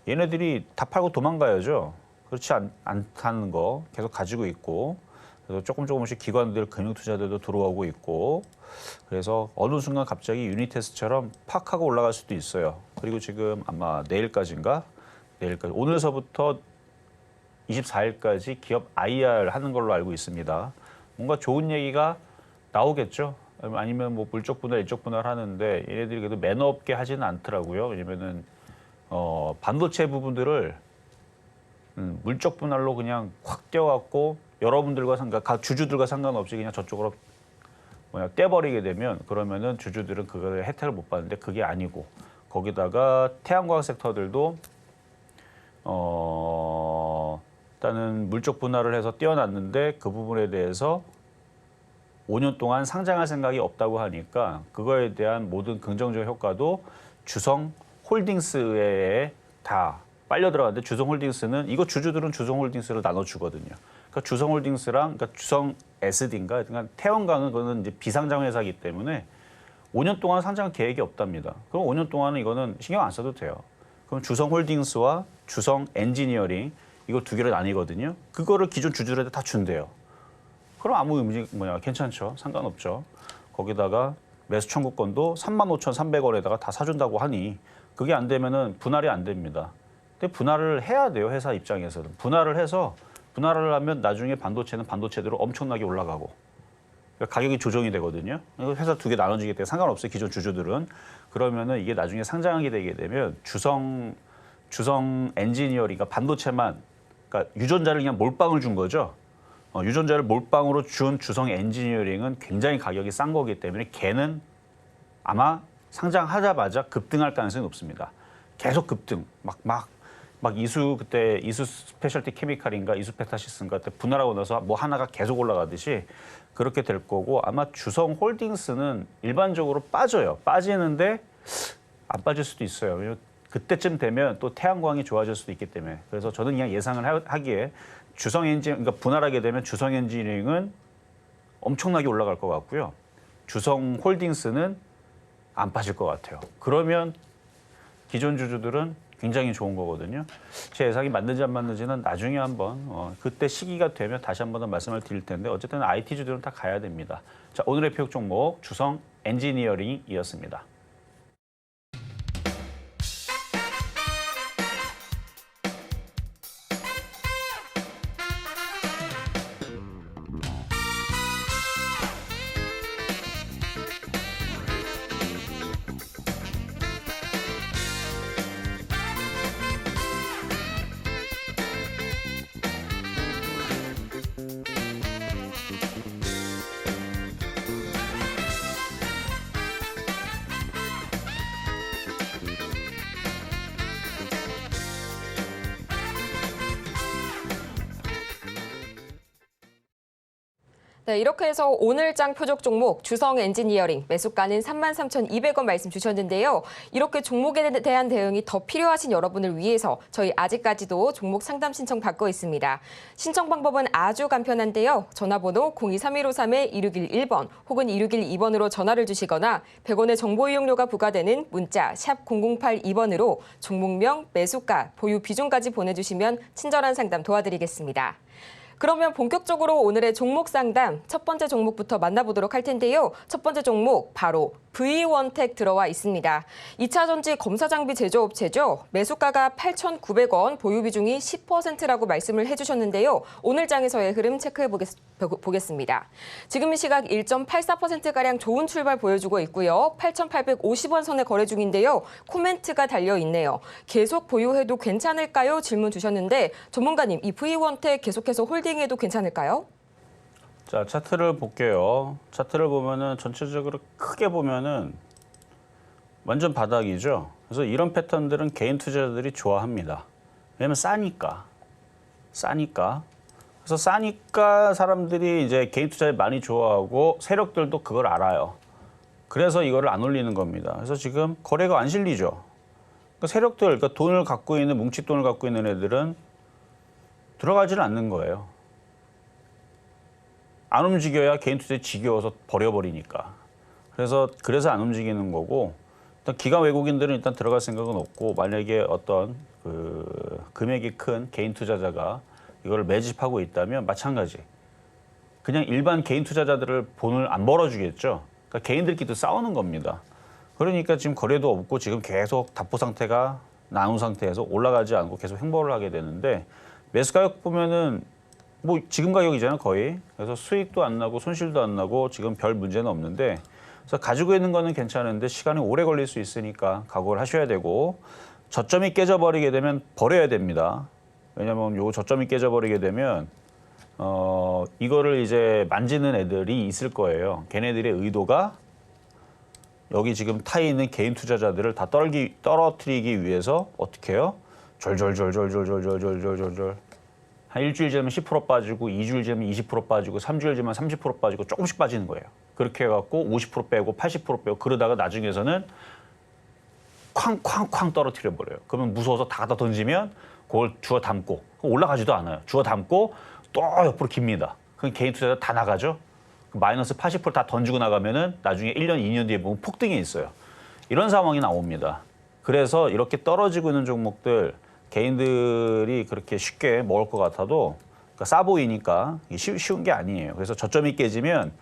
얘네들이 다 팔고 도망가야죠. 그렇지 않다는 거 계속 가지고 있고 그래서 조금씩 기관들 금융 투자들도 들어오고 있고 그래서 어느 순간 갑자기 유니 테스트처럼 팍 하고 올라갈 수도 있어요. 그리고 지금 아마 내일까지 오늘서부터 24일까지 기업 IR 하는 걸로 알고 있습니다. 뭔가 좋은 얘기가 나오겠죠. 아니면 뭐 물적 분할, 일적 분할 하는데 얘네들이 그래도 매너 없게 하지는 않더라고요. 왜냐면은 반도체 부분들을 물적 분할로 그냥 확 떼어갖고 여러분들과 각 주주들과 상관없이 그냥 저쪽으로 떼버리게 되면 그러면은 주주들은 그거의 혜택을 못 받는데 그게 아니고 거기다가 태양광 섹터들도 일단은 물적 분할을 해서 떼어놨는데 그 부분에 대해서 5년 동안 상장할 생각이 없다고 하니까 그거에 대한 모든 긍정적 효과도 주성 홀딩스에 다 빨려 들어가는데 주성홀딩스는 이거 주주들은 주성홀딩스로 나눠주거든요. 그러니까 주성홀딩스랑 그러니까 주성 SD인가 그러니까 태양광은 그거는 이제 비상장 회사이기 때문에 5년 동안 상장 계획이 없답니다. 그럼 5년 동안은 이거는 신경 안 써도 돼요. 그럼 주성홀딩스와 주성 엔지니어링 이거 두 개를 나뉘거든요. 그거를 기존 주주들한테 다 준대요. 그럼 아무 의미 괜찮죠. 상관없죠. 거기다가 매수 청구권도 35,300원에다가 다 사준다고 하니 그게 안 되면은 분할이 안 됩니다. 근데 분할을 해야 돼요. 회사 입장에서는. 분할을 하면 나중에 반도체는 반도체대로 엄청나게 올라가고 그러니까 가격이 조정이 되거든요. 회사 두 개 나눠지기 때문에 상관없어요. 기존 주주들은. 그러면은 이게 나중에 상장하게 되게 되면 주성 엔지니어링, 그러니까 반도체만 그러니까 유전자를 그냥 몰빵을 준 거죠. 유전자를 몰빵으로 준 주성 엔지니어링은 굉장히 가격이 싼 거기 때문에 걔는 아마 상장하자마자 급등할 가능성이 높습니다. 계속 급등. 막 이수 스페셜티 케미칼인가 이수 페타시스인가 그때 분할하고 나서 뭐 하나가 계속 올라가듯이 그렇게 될 거고 아마 주성 홀딩스는 일반적으로 빠져요. 빠지는데 안 빠질 수도 있어요. 그때쯤 되면 또 태양광이 좋아질 수도 있기 때문에 그래서 저는 그냥 예상을 하기에 그러니까 분할하게 되면 주성 엔지니어링은 엄청나게 올라갈 것 같고요. 주성 홀딩스는 안 빠질 것 같아요. 그러면 기존 주주들은 굉장히 좋은 거거든요. 제 예상이 맞는지 안 맞는지는 나중에 한번 그때 시기가 되면 다시 한번 더 말씀을 드릴 텐데 어쨌든 IT 주들은 다 가야 됩니다. 자, 오늘의 표적 종목 주성 엔지니어링이었습니다. 네, 이렇게 해서 오늘장 표적 종목 주성 엔지니어링 매수가는 33,200원 말씀 주셨는데요. 이렇게 종목에 대한 대응이 더 필요하신 여러분을 위해서 저희 아직까지도 종목 상담 신청 받고 있습니다. 신청 방법은 아주 간편한데요. 전화번호 023153-2611번 혹은 2612번으로 전화를 주시거나 100원의 정보 이용료가 부과되는 문자 샵 0082번으로 종목명, 매수가, 보유 비중까지 보내주시면 친절한 상담 도와드리겠습니다. 그러면 본격적으로 오늘의 종목 상담 첫 번째 종목부터 만나보도록 할 텐데요. 첫 번째 종목 바로 V원택 들어와 있습니다. 2차 전지 검사 장비 제조업체죠. 매수가가 8,900원, 보유 비중이 10%라고 말씀을 해주셨는데요. 오늘 장에서의 흐름 체크해 보겠습니다. 지금 이 시각 1.84%가량 좋은 출발 보여주고 있고요. 8,850원 선에 거래 중인데요. 코멘트가 달려 있네요. 계속 보유해도 괜찮을까요? 질문 주셨는데 전문가님, 이 V원택 계속해서 홀딩해도 괜찮을까요? 자, 차트를 볼게요. 차트를 보면은 전체적으로 크게 보면은 완전 바닥이죠. 그래서 이런 패턴들은 개인 투자자들이 좋아합니다. 왜냐면 싸니까. 그래서 싸니까 사람들이 이제 개인 투자에 많이 좋아하고 세력들도 그걸 알아요. 그래서 이거를 안 올리는 겁니다. 그래서 지금 거래가 안 실리죠. 그러니까 세력들, 그러니까 돈을 갖고 있는 뭉칫돈을 갖고 있는 애들은 들어가지는 않는 거예요. 안 움직여야 개인 투자에 지겨워서 버려버리니까. 그래서 안 움직이는 거고, 일단 기관 외국인들은 일단 들어갈 생각은 없고, 만약에 어떤 금액이 큰 개인 투자자가 이걸 매집하고 있다면 마찬가지. 그냥 일반 개인 투자자들을 돈을 안 벌어주겠죠. 그러니까 개인들끼리도 싸우는 겁니다. 그러니까 지금 거래도 없고 지금 계속 답보 상태가 나눈 상태에서 올라가지 않고 계속 횡보를 하게 되는데, 매수 가격 보면은 뭐 지금 가격이잖아요, 거의. 그래서 수익도 안 나고 손실도 안 나고 지금 별 문제는 없는데, 그래서 가지고 있는 거는 괜찮은데 시간이 오래 걸릴 수 있으니까 각오를 하셔야 되고, 저점이 깨져버리게 되면 버려야 됩니다. 왜냐면 요 저점이 깨져버리게 되면 이거를 이제 만지는 애들이 있을 거예요. 걔네들의 의도가 여기 지금 타에 있는 개인 투자자들을 다 떨어뜨리기 위해서 어떻게 해요? 졸졸졸졸졸졸졸졸졸졸 한 일주일 지나면 10% 빠지고 2주일 지나면 20% 빠지고 3주일 지나면 30% 빠지고 조금씩 빠지는 거예요. 그렇게 해갖고 50% 빼고 80% 빼고 그러다가 나중에서는 쾅쾅쾅 떨어뜨려 버려요. 그러면 무서워서 다 갖다 던지면 그걸 주워 담고 올라가지도 않아요. 주워 담고 또 옆으로 깁니다. 그럼 개인 투자자 다 나가죠. 마이너스 80% 다 던지고 나가면은 나중에 1년, 2년 뒤에 보면 폭등이 있어요. 이런 상황이 나옵니다. 그래서 이렇게 떨어지고 있는 종목들 개인들이 그렇게 쉽게 먹을 것 같아도 그러니까 싸 보이니까 쉬운 게 아니에요. 그래서 저점이 깨지면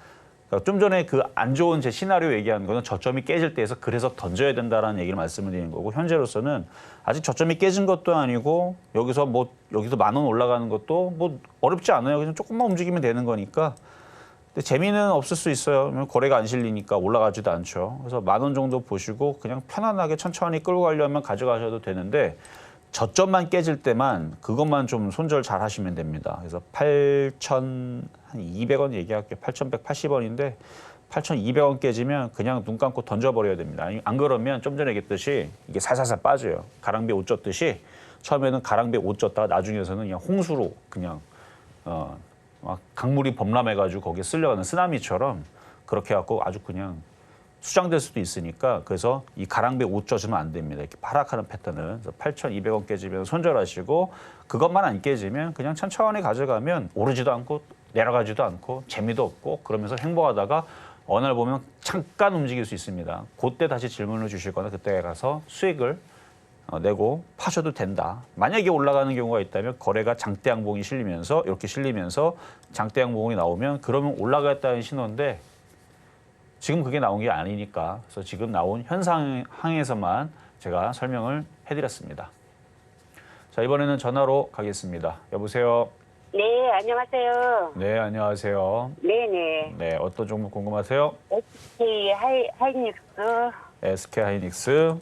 그러니까 좀 전에 그 안 좋은 제 시나리오 얘기한 거는 저점이 깨질 때에서 그래서 던져야 된다라는 얘기를 말씀을 드리는 거고, 현재로서는 아직 저점이 깨진 것도 아니고 여기서 10,000원 올라가는 것도 뭐 어렵지 않아요. 그냥 조금만 움직이면 되는 거니까. 근데 재미는 없을 수 있어요. 거래가 안 실리니까 올라가지도 않죠. 그래서 10,000원 정도 보시고 그냥 편안하게 천천히 끌고 가려면 가져가셔도 되는데, 저점만 깨질 때만 그것만 좀 손절 잘 하시면 됩니다. 그래서 8,200원 얘기할게요. 8,180원인데 8,200원 깨지면 그냥 눈 감고 던져버려야 됩니다. 안 그러면 좀 전에 얘기했듯이 이게 살살살 빠져요. 가랑비에 옷 젖듯이 처음에는 가랑비에 옷 젖다가 나중에서는 그냥 홍수로 그냥 막 강물이 범람해가지고 거기에 쓸려가는 쓰나미처럼 그렇게 해갖고 아주 그냥 수장될 수도 있으니까, 그래서 이 가랑비에 옷 젖으면 안 됩니다. 이렇게 하락하는 패턴은. 8,200원 깨지면 손절하시고, 그것만 안 깨지면 그냥 천천히 가져가면 오르지도 않고 내려가지도 않고 재미도 없고 그러면서 행보하다가 어느 날 보면 잠깐 움직일 수 있습니다. 그때 다시 질문을 주실 거나 그때 가서 수익을 내고 파셔도 된다. 만약에 올라가는 경우가 있다면 거래가 장대 양봉이 실리면서 이렇게 실리면서 장대 양봉이 나오면 그러면 올라갔다는 신호인데, 지금 그게 나온 게 아니니까, 그래서 지금 나온 현상에서만 제가 설명을 해드렸습니다. 자, 이번에는 전화로 가겠습니다. 여보세요. 네, 안녕하세요. 네, 안녕하세요. 네네. 네, 어떤 종목 궁금하세요? SK 하이닉스 SK 하이닉스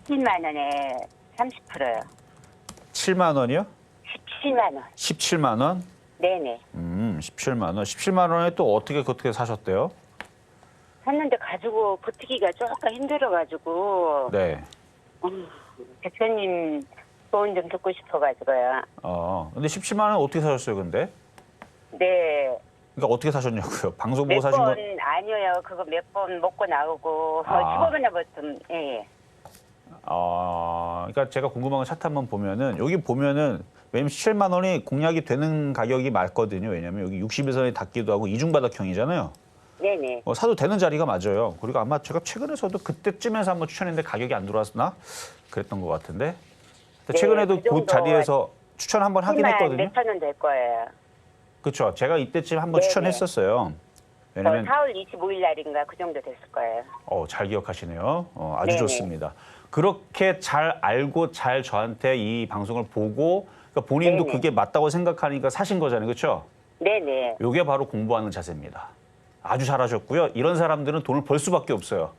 7만 원에 30%요. 7만 원이요? 17만 원. 17만 원? 네네. 17만 원. 17만 원에 또 어떻게 사셨대요? 샀는데 가지고 버티기가 조금 힘들어가지고 네. 대표님 조언 좀 듣고 싶어가지고요. 근데 17만 원 어떻게 사셨어요, 근데? 네. 그러니까 어떻게 사셨냐고요? 방송 보고 사신 거? 몇 번 아니에요. 그거 몇 번 먹고 나오고 15번이나 버튼. 예. 그러니까 제가 궁금한 건 차트 한번 보면은, 여기 보면은 왜냐면 17만 원이 공략이 되는 가격이 맞거든요. 왜냐면 여기 61선이 닿기도 하고 이중바닥형이잖아요. 네네. 사도 되는 자리가 맞아요. 그리고 아마 제가 최근에서도 그때쯤에서 한번 추천했는데 가격이 안 들어왔나? 그랬던 것 같은데. 네, 최근에도 그 정도 그 자리에서 추천 한번 하긴 했거든요. 몇천 원 될 거예요. 그렇죠. 제가 이때쯤 한번 네네. 추천했었어요. 왜냐면 4월 25일 날인가 그 정도 됐을 거예요. 잘 기억하시네요. 아주 네네. 좋습니다. 그렇게 잘 알고 잘 저한테 이 방송을 보고 그러니까 본인도 네네. 그게 맞다고 생각하니까 사신 거잖아요. 그렇죠? 네네. 요게 바로 공부하는 자세입니다. 아주 잘하셨고요. 이런 사람들은 돈을 벌 수밖에 없어요.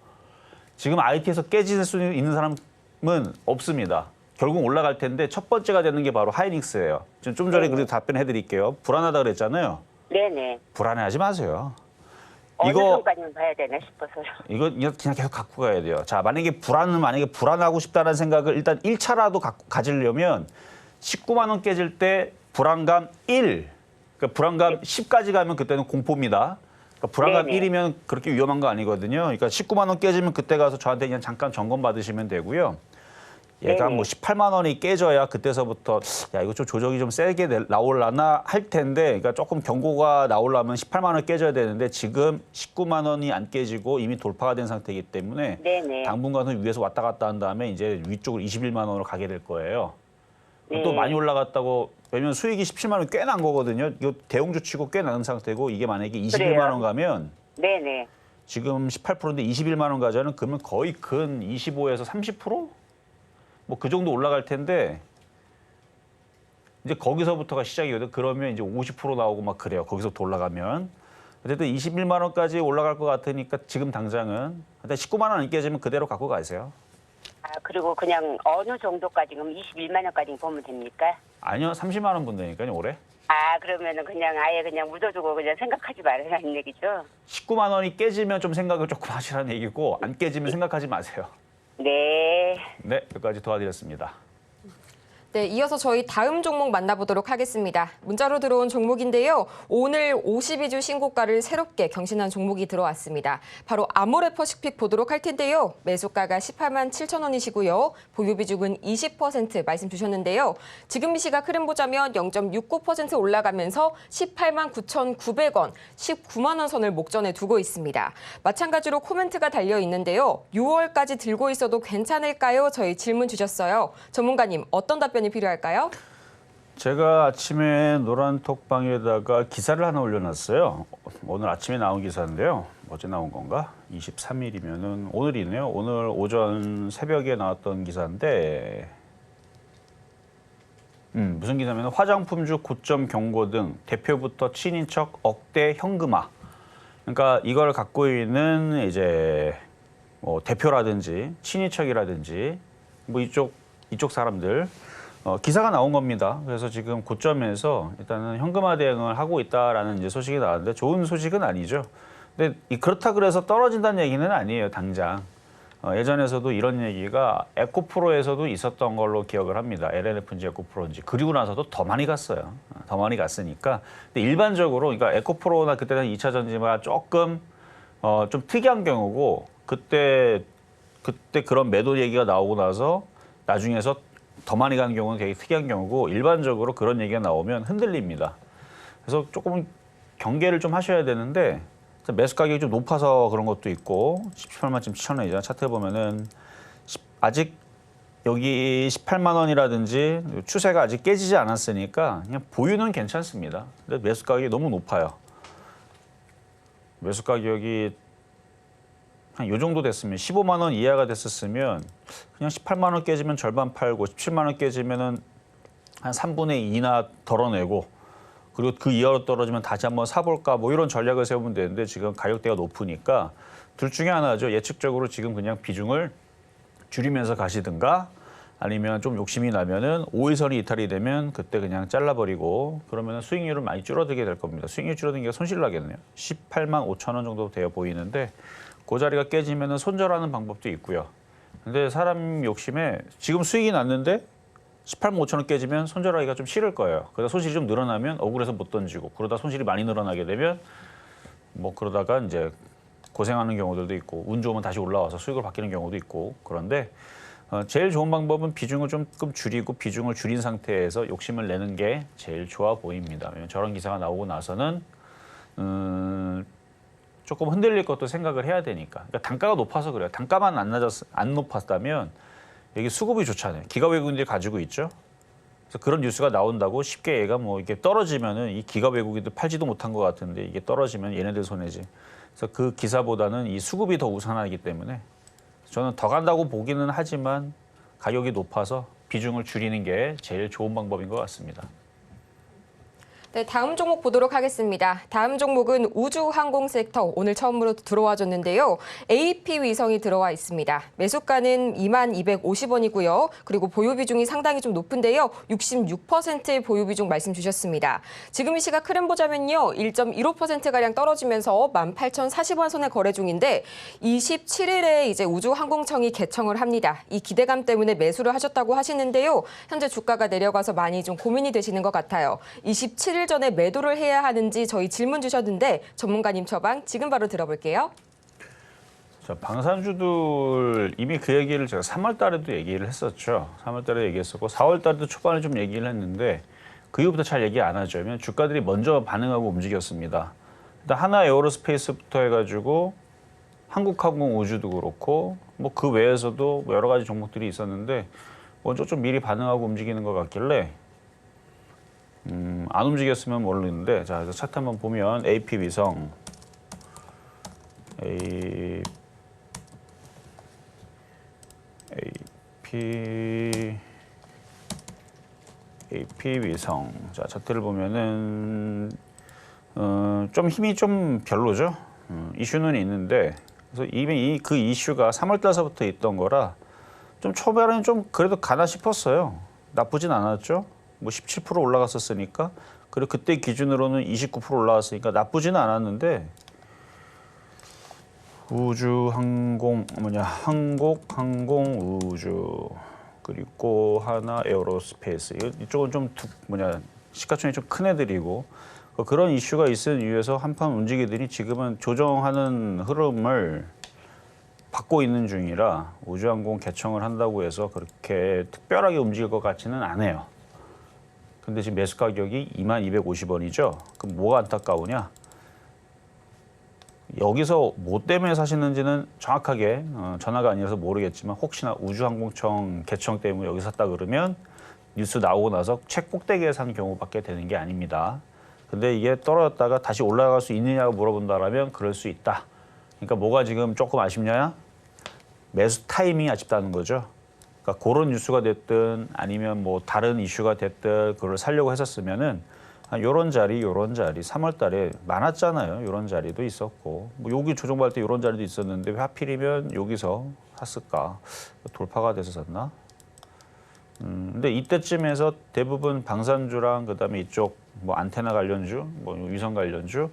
지금 IT에서 깨질 수 있는 사람은 없습니다. 결국 올라갈 텐데 첫 번째가 되는 게 바로 하이닉스예요. 지금 좀 전에 네네. 그래도 답변해 드릴게요. 불안하다 그랬잖아요. 네네. 불안해하지 마세요. 어느 이거 순간이면 봐야 되나 싶어서요. 이거 그냥 계속 갖고 가야 돼요. 자, 만약에 불안하고 싶다는 생각을 일단 1차라도 가지려면 19만 원 깨질 때 불안감 1, 그러니까 불안감 10까지 가면 그때는 공포입니다. 그러니까 불안감 네네. 1이면 그렇게 위험한 거 아니거든요. 그러니까 19만 원 깨지면 그때 가서 저한테 그냥 잠깐 점검 받으시면 되고요. 얘가 네네. 뭐 18만 원이 깨져야 그때서부터 야 이거 좀 조정이 좀 세게 나올라나 할 텐데 그러니까 조금 경고가 나오려면 18만 원 깨져야 되는데 지금 19만 원이 안 깨지고 이미 돌파가 된 상태이기 때문에 네네. 당분간은 위에서 왔다 갔다 한 다음에 이제 위쪽으로 21만 원으로 가게 될 거예요. 네. 또 많이 올라갔다고 왜냐면 수익이 17만 원 꽤 난 거거든요. 이거 대형주 치고 꽤 난 상태고 이게 만약에 21만 그래요? 원 가면 네네. 지금 18%인데 21만 원 가자는 그러면 거의 근 25에서 30%? 뭐 그 정도 올라갈 텐데 이제 거기서부터가 시작이거든. 그러면 이제 50% 나오고 막 그래요. 거기서부터 올라가면. 어쨌든 21만 원까지 올라갈 것 같으니까 지금 당장은 근데 19만 원 안 깨지면 그대로 갖고 가세요. 아, 그리고 그냥 어느 정도까지 그럼 21만 원까지 보면 됩니까? 아니요. 30만 원 본다니까요, 올해. 아, 그러면은 그냥 아예 그냥 묻어두고 그냥 생각하지 말라는 얘기죠? 19만 원이 깨지면 좀 생각을 조금 하시라는 얘기고 안 깨지면 생각하지 마세요. 네. 네, 여기까지 도와드렸습니다. 네, 이어서 저희 다음 종목 만나보도록 하겠습니다. 문자로 들어온 종목인데요. 오늘 52주 신고가를 새롭게 경신한 종목이 들어왔습니다. 바로 아모레퍼시픽 보도록 할 텐데요. 매수가가 18만 7천 원이시고요. 보유 비중은 20% 말씀 주셨는데요. 지금 이 시각 흐름 보자면 0.69% 올라가면서 18만 9,900원, 19만 원 선을 목전에 두고 있습니다. 마찬가지로 코멘트가 달려 있는데요. 6월까지 들고 있어도 괜찮을까요? 저희 질문 주셨어요. 전문가님, 어떤 답변이 필요할까요? 제가 아침에 노란톡방에다가 기사를 하나 올려놨어요. 오늘 아침에 나온 기사인데요. 어제 나온 건가? 23일이면은 오늘이네요. 오늘 오전 새벽에 나왔던 기사인데 무슨 기사냐면 화장품주 고점 경고 등 대표부터 친인척 억대 현금화. 그러니까 이걸 갖고 있는 이제 뭐 대표라든지 친인척이라든지 뭐 이쪽 사람들 기사가 나온 겁니다. 그래서 지금 고점에서 일단은 현금화 대응을 하고 있다라는 이제 소식이 나왔는데 좋은 소식은 아니죠. 근데 그렇다 그래서 떨어진다는 얘기는 아니에요, 당장. 예전에서도 이런 얘기가 에코프로에서도 있었던 걸로 기억을 합니다. LNF인지 에코프로인지. 그리고 나서도 더 많이 갔어요. 더 많이 갔으니까. 근데 일반적으로 그러니까 에코프로나 그때는 2차 전지가 조금 좀 특이한 경우고 그때 그런 매도 얘기가 나오고 나서 나중에서 더 많이 가는 경우는 되게 특이한 경우고 일반적으로 그런 얘기가 나오면 흔들립니다. 그래서 조금 경계를 좀 하셔야 되는데 매수 가격이 좀 높아서 그런 것도 있고 18만 7천 원이잖아. 차트 보면은 아직 여기 18만 원이라든지 추세가 아직 깨지지 않았으니까 그냥 보유는 괜찮습니다. 근데 매수 가격이 너무 높아요. 매수 가격이 한 요 정도 됐으면 15만 원 이하가 됐었으면 그냥 18만 원 깨지면 절반 팔고 17만 원 깨지면은 한 3분의 2나 덜어내고 그리고 그 이하로 떨어지면 다시 한번 사볼까 뭐 이런 전략을 세우면 되는데 지금 가격대가 높으니까 둘 중에 하나죠. 예측적으로 지금 그냥 비중을 줄이면서 가시든가 아니면 좀 욕심이 나면은 5일선이 이탈이 되면 그때 그냥 잘라버리고 그러면 수익률은 많이 줄어들게 될 겁니다. 수익률 줄어드는 게 손실 나겠네요. 18만 5천 원 정도 되어 보이는데 그 자리가 깨지면은 손절하는 방법도 있고요. 근데 사람 욕심에 지금 수익이 났는데 18만 5천 원 깨지면 손절하기가 좀 싫을 거예요. 그러다 손실이 좀 늘어나면 억울해서 못 던지고 그러다 손실이 많이 늘어나게 되면 뭐 그러다가 이제 고생하는 경우들도 있고 운 좋으면 다시 올라와서 수익을 받기는 경우도 있고 그런데 제일 좋은 방법은 비중을 조금 줄이고 비중을 줄인 상태에서 욕심을 내는 게 제일 좋아 보입니다. 왜냐면 저런 기사가 나오고 나서는 조금 흔들릴 것도 생각을 해야 되니까. 그러니까 단가가 높아서 그래요. 단가만 안 높았다면 여기 수급이 좋잖아요. 기가 외국인들이 가지고 있죠. 그래서 그런 뉴스가 나온다고 쉽게 얘가 뭐 이게 떨어지면은 이 기업 외국인들 팔지도 못한 것 같은데 이게 떨어지면 얘네들 손해지. 그래서 그 기사보다는 이 수급이 더 우선하기 때문에 저는 더 간다고 보기는 하지만 가격이 높아서 비중을 줄이는 게 제일 좋은 방법인 것 같습니다. 네, 다음 종목 보도록 하겠습니다. 다음 종목은 우주항공 섹터 오늘 처음으로 들어와줬는데요. AP 위성이 들어와 있습니다. 매수가는 2250원이고요. 그리고 보유 비중이 상당히 좀 높은데요. 66%의 보유 비중 말씀 주셨습니다. 지금 이 시각 흐름 보자면요. 1.15%가량 떨어지면서 18,040원 선에 거래 중인데 27일에 이제 우주항공청이 개청을 합니다. 이 기대감 때문에 매수를 하셨다고 하시는데요. 현재 주가가 내려가서 많이 좀 고민이 되시는 것 같아요. 27일 전에 매도를 해야 하는지 저희 질문 주셨는데 전문가님 처방 지금 바로 들어볼게요. 자, 방산주들 이미 그 얘기를 제가 3월 달에도 얘기를 했었죠. 3월 달에 얘기했었고 4월 달에도 초반에 좀 얘기를 했는데 그 이후부터 잘 얘기 안 하죠. 왜냐면 주가들이 먼저 반응하고 움직였습니다. 일단 하나 에어로스페이스부터 해가지고 한국항공우주도 그렇고 뭐 그 외에서도 여러 가지 종목들이 있었는데 먼저 좀 미리 반응하고 움직이는 것 같길래 안 움직였으면 모르는데 자, 그래서 차트 한번 보면 AP 위성 AP 위성 자, 차트를 보면은 좀 힘이 좀 별로죠. 이슈는 있는데 그래서 이미 그 이슈가 3월 달서부터 있던 거라 좀 초반에는 좀 그래도 가나 싶었어요. 나쁘진 않았죠. 뭐 17% 올라갔었으니까 그리고 그때 기준으로는 29% 올라갔으니까 나쁘지는 않았는데 항공우주 그리고 하나 에어로스페이스 이쪽은 좀 시가총액이 좀 큰 애들이고 그런 이슈가 있은 이유에서 한판 움직이더니 지금은 조정하는 흐름을 받고 있는 중이라 우주항공 개청을 한다고 해서 그렇게 특별하게 움직일 것 같지는 않아요. 근데 지금 매수 가격이 2250원이죠. 그럼 뭐가 안타까우냐? 여기서 뭐 때문에 사시는지는 정확하게 전화가 아니라서 모르겠지만 혹시나 우주항공청 개청 때문에 여기 샀다 그러면 뉴스 나오고 나서 책 꼭대기에 산 경우밖에 되는 게 아닙니다. 근데 이게 떨어졌다가 다시 올라갈 수 있느냐고 물어본다라면 그럴 수 있다. 그러니까 뭐가 지금 조금 아쉽냐? 매수 타이밍이 아쉽다는 거죠. 그러니까 그런 뉴스가 됐든 아니면 뭐 다른 이슈가 됐든 그걸 살려고 했었으면은 요런 자리 3월 달에 많았잖아요. 요런 자리도 있었고 뭐 여기 조정받을 때 요런 자리도 있었는데 왜 하필이면 여기서 샀을까? 돌파가 돼서 샀나? 근데 이때쯤에서 대부분 방산주랑 그다음에 이쪽 뭐 안테나 관련주, 뭐 위성 관련주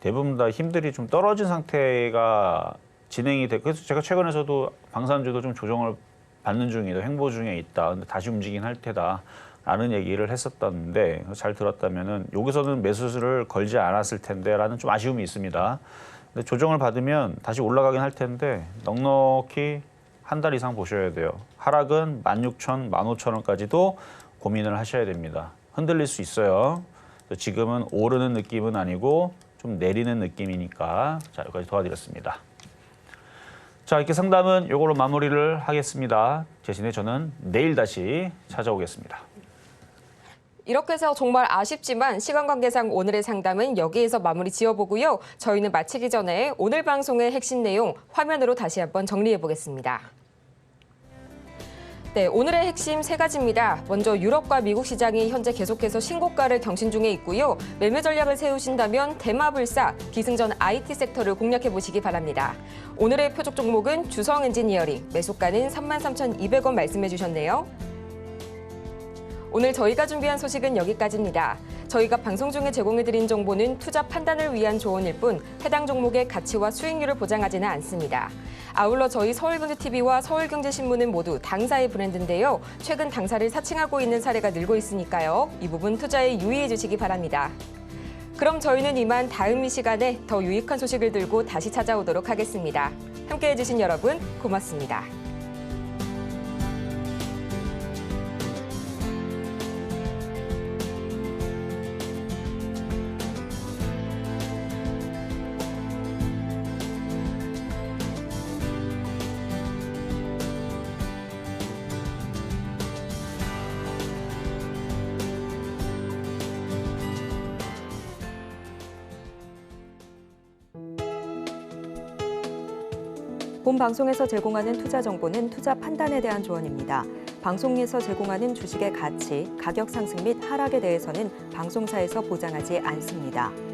대부분 다 힘들이 좀 떨어진 상태가 진행이 되고 그래서 제가 최근에서도 방산주도 좀 조정을 받는 중이다, 횡보 중에 있다. 근데 다시 움직이긴 할 테다라는 얘기를 했었던데 잘 들었다면은 여기서는 매수를 걸지 않았을 텐데라는 좀 아쉬움이 있습니다. 근데 조정을 받으면 다시 올라가긴 할 텐데 넉넉히 한 달 이상 보셔야 돼요. 하락은 16,000, 15,000원까지도 고민을 하셔야 됩니다. 흔들릴 수 있어요. 지금은 오르는 느낌은 아니고 좀 내리는 느낌이니까 자, 여기까지 도와드렸습니다. 자, 이렇게 상담은 이걸로 마무리를 하겠습니다. 대신에 저는 내일 다시 찾아오겠습니다. 이렇게 해서 정말 아쉽지만 시간 관계상 오늘의 상담은 여기에서 마무리 지어보고요. 저희는 마치기 전에 오늘 방송의 핵심 내용 화면으로 다시 한번 정리해 보겠습니다. 네, 오늘의 핵심 세 가지입니다. 먼저 유럽과 미국 시장이 현재 계속해서 신고가를 경신 중에 있고요. 매매 전략을 세우신다면 대마불사, 기승전 IT 섹터를 공략해 보시기 바랍니다. 오늘의 표적 종목은 주성 엔지니어링, 매수가는 33,200원 말씀해 주셨네요. 오늘 저희가 준비한 소식은 여기까지입니다. 저희가 방송 중에 제공해드린 정보는 투자 판단을 위한 조언일 뿐 해당 종목의 가치와 수익률을 보장하지는 않습니다. 아울러 저희 서울경제TV와 서울경제신문은 모두 당사의 브랜드인데요. 최근 당사를 사칭하고 있는 사례가 늘고 있으니까요. 이 부분 투자에 유의해 주시기 바랍니다. 그럼 저희는 이만 다음 이 시간에 더 유익한 소식을 들고 다시 찾아오도록 하겠습니다. 함께해 주신 여러분 고맙습니다. 본 방송에서 제공하는 투자 정보는 투자 판단에 대한 조언입니다. 방송에서 제공하는 주식의 가치, 가격 상승 및 하락에 대해서는 방송사에서 보장하지 않습니다.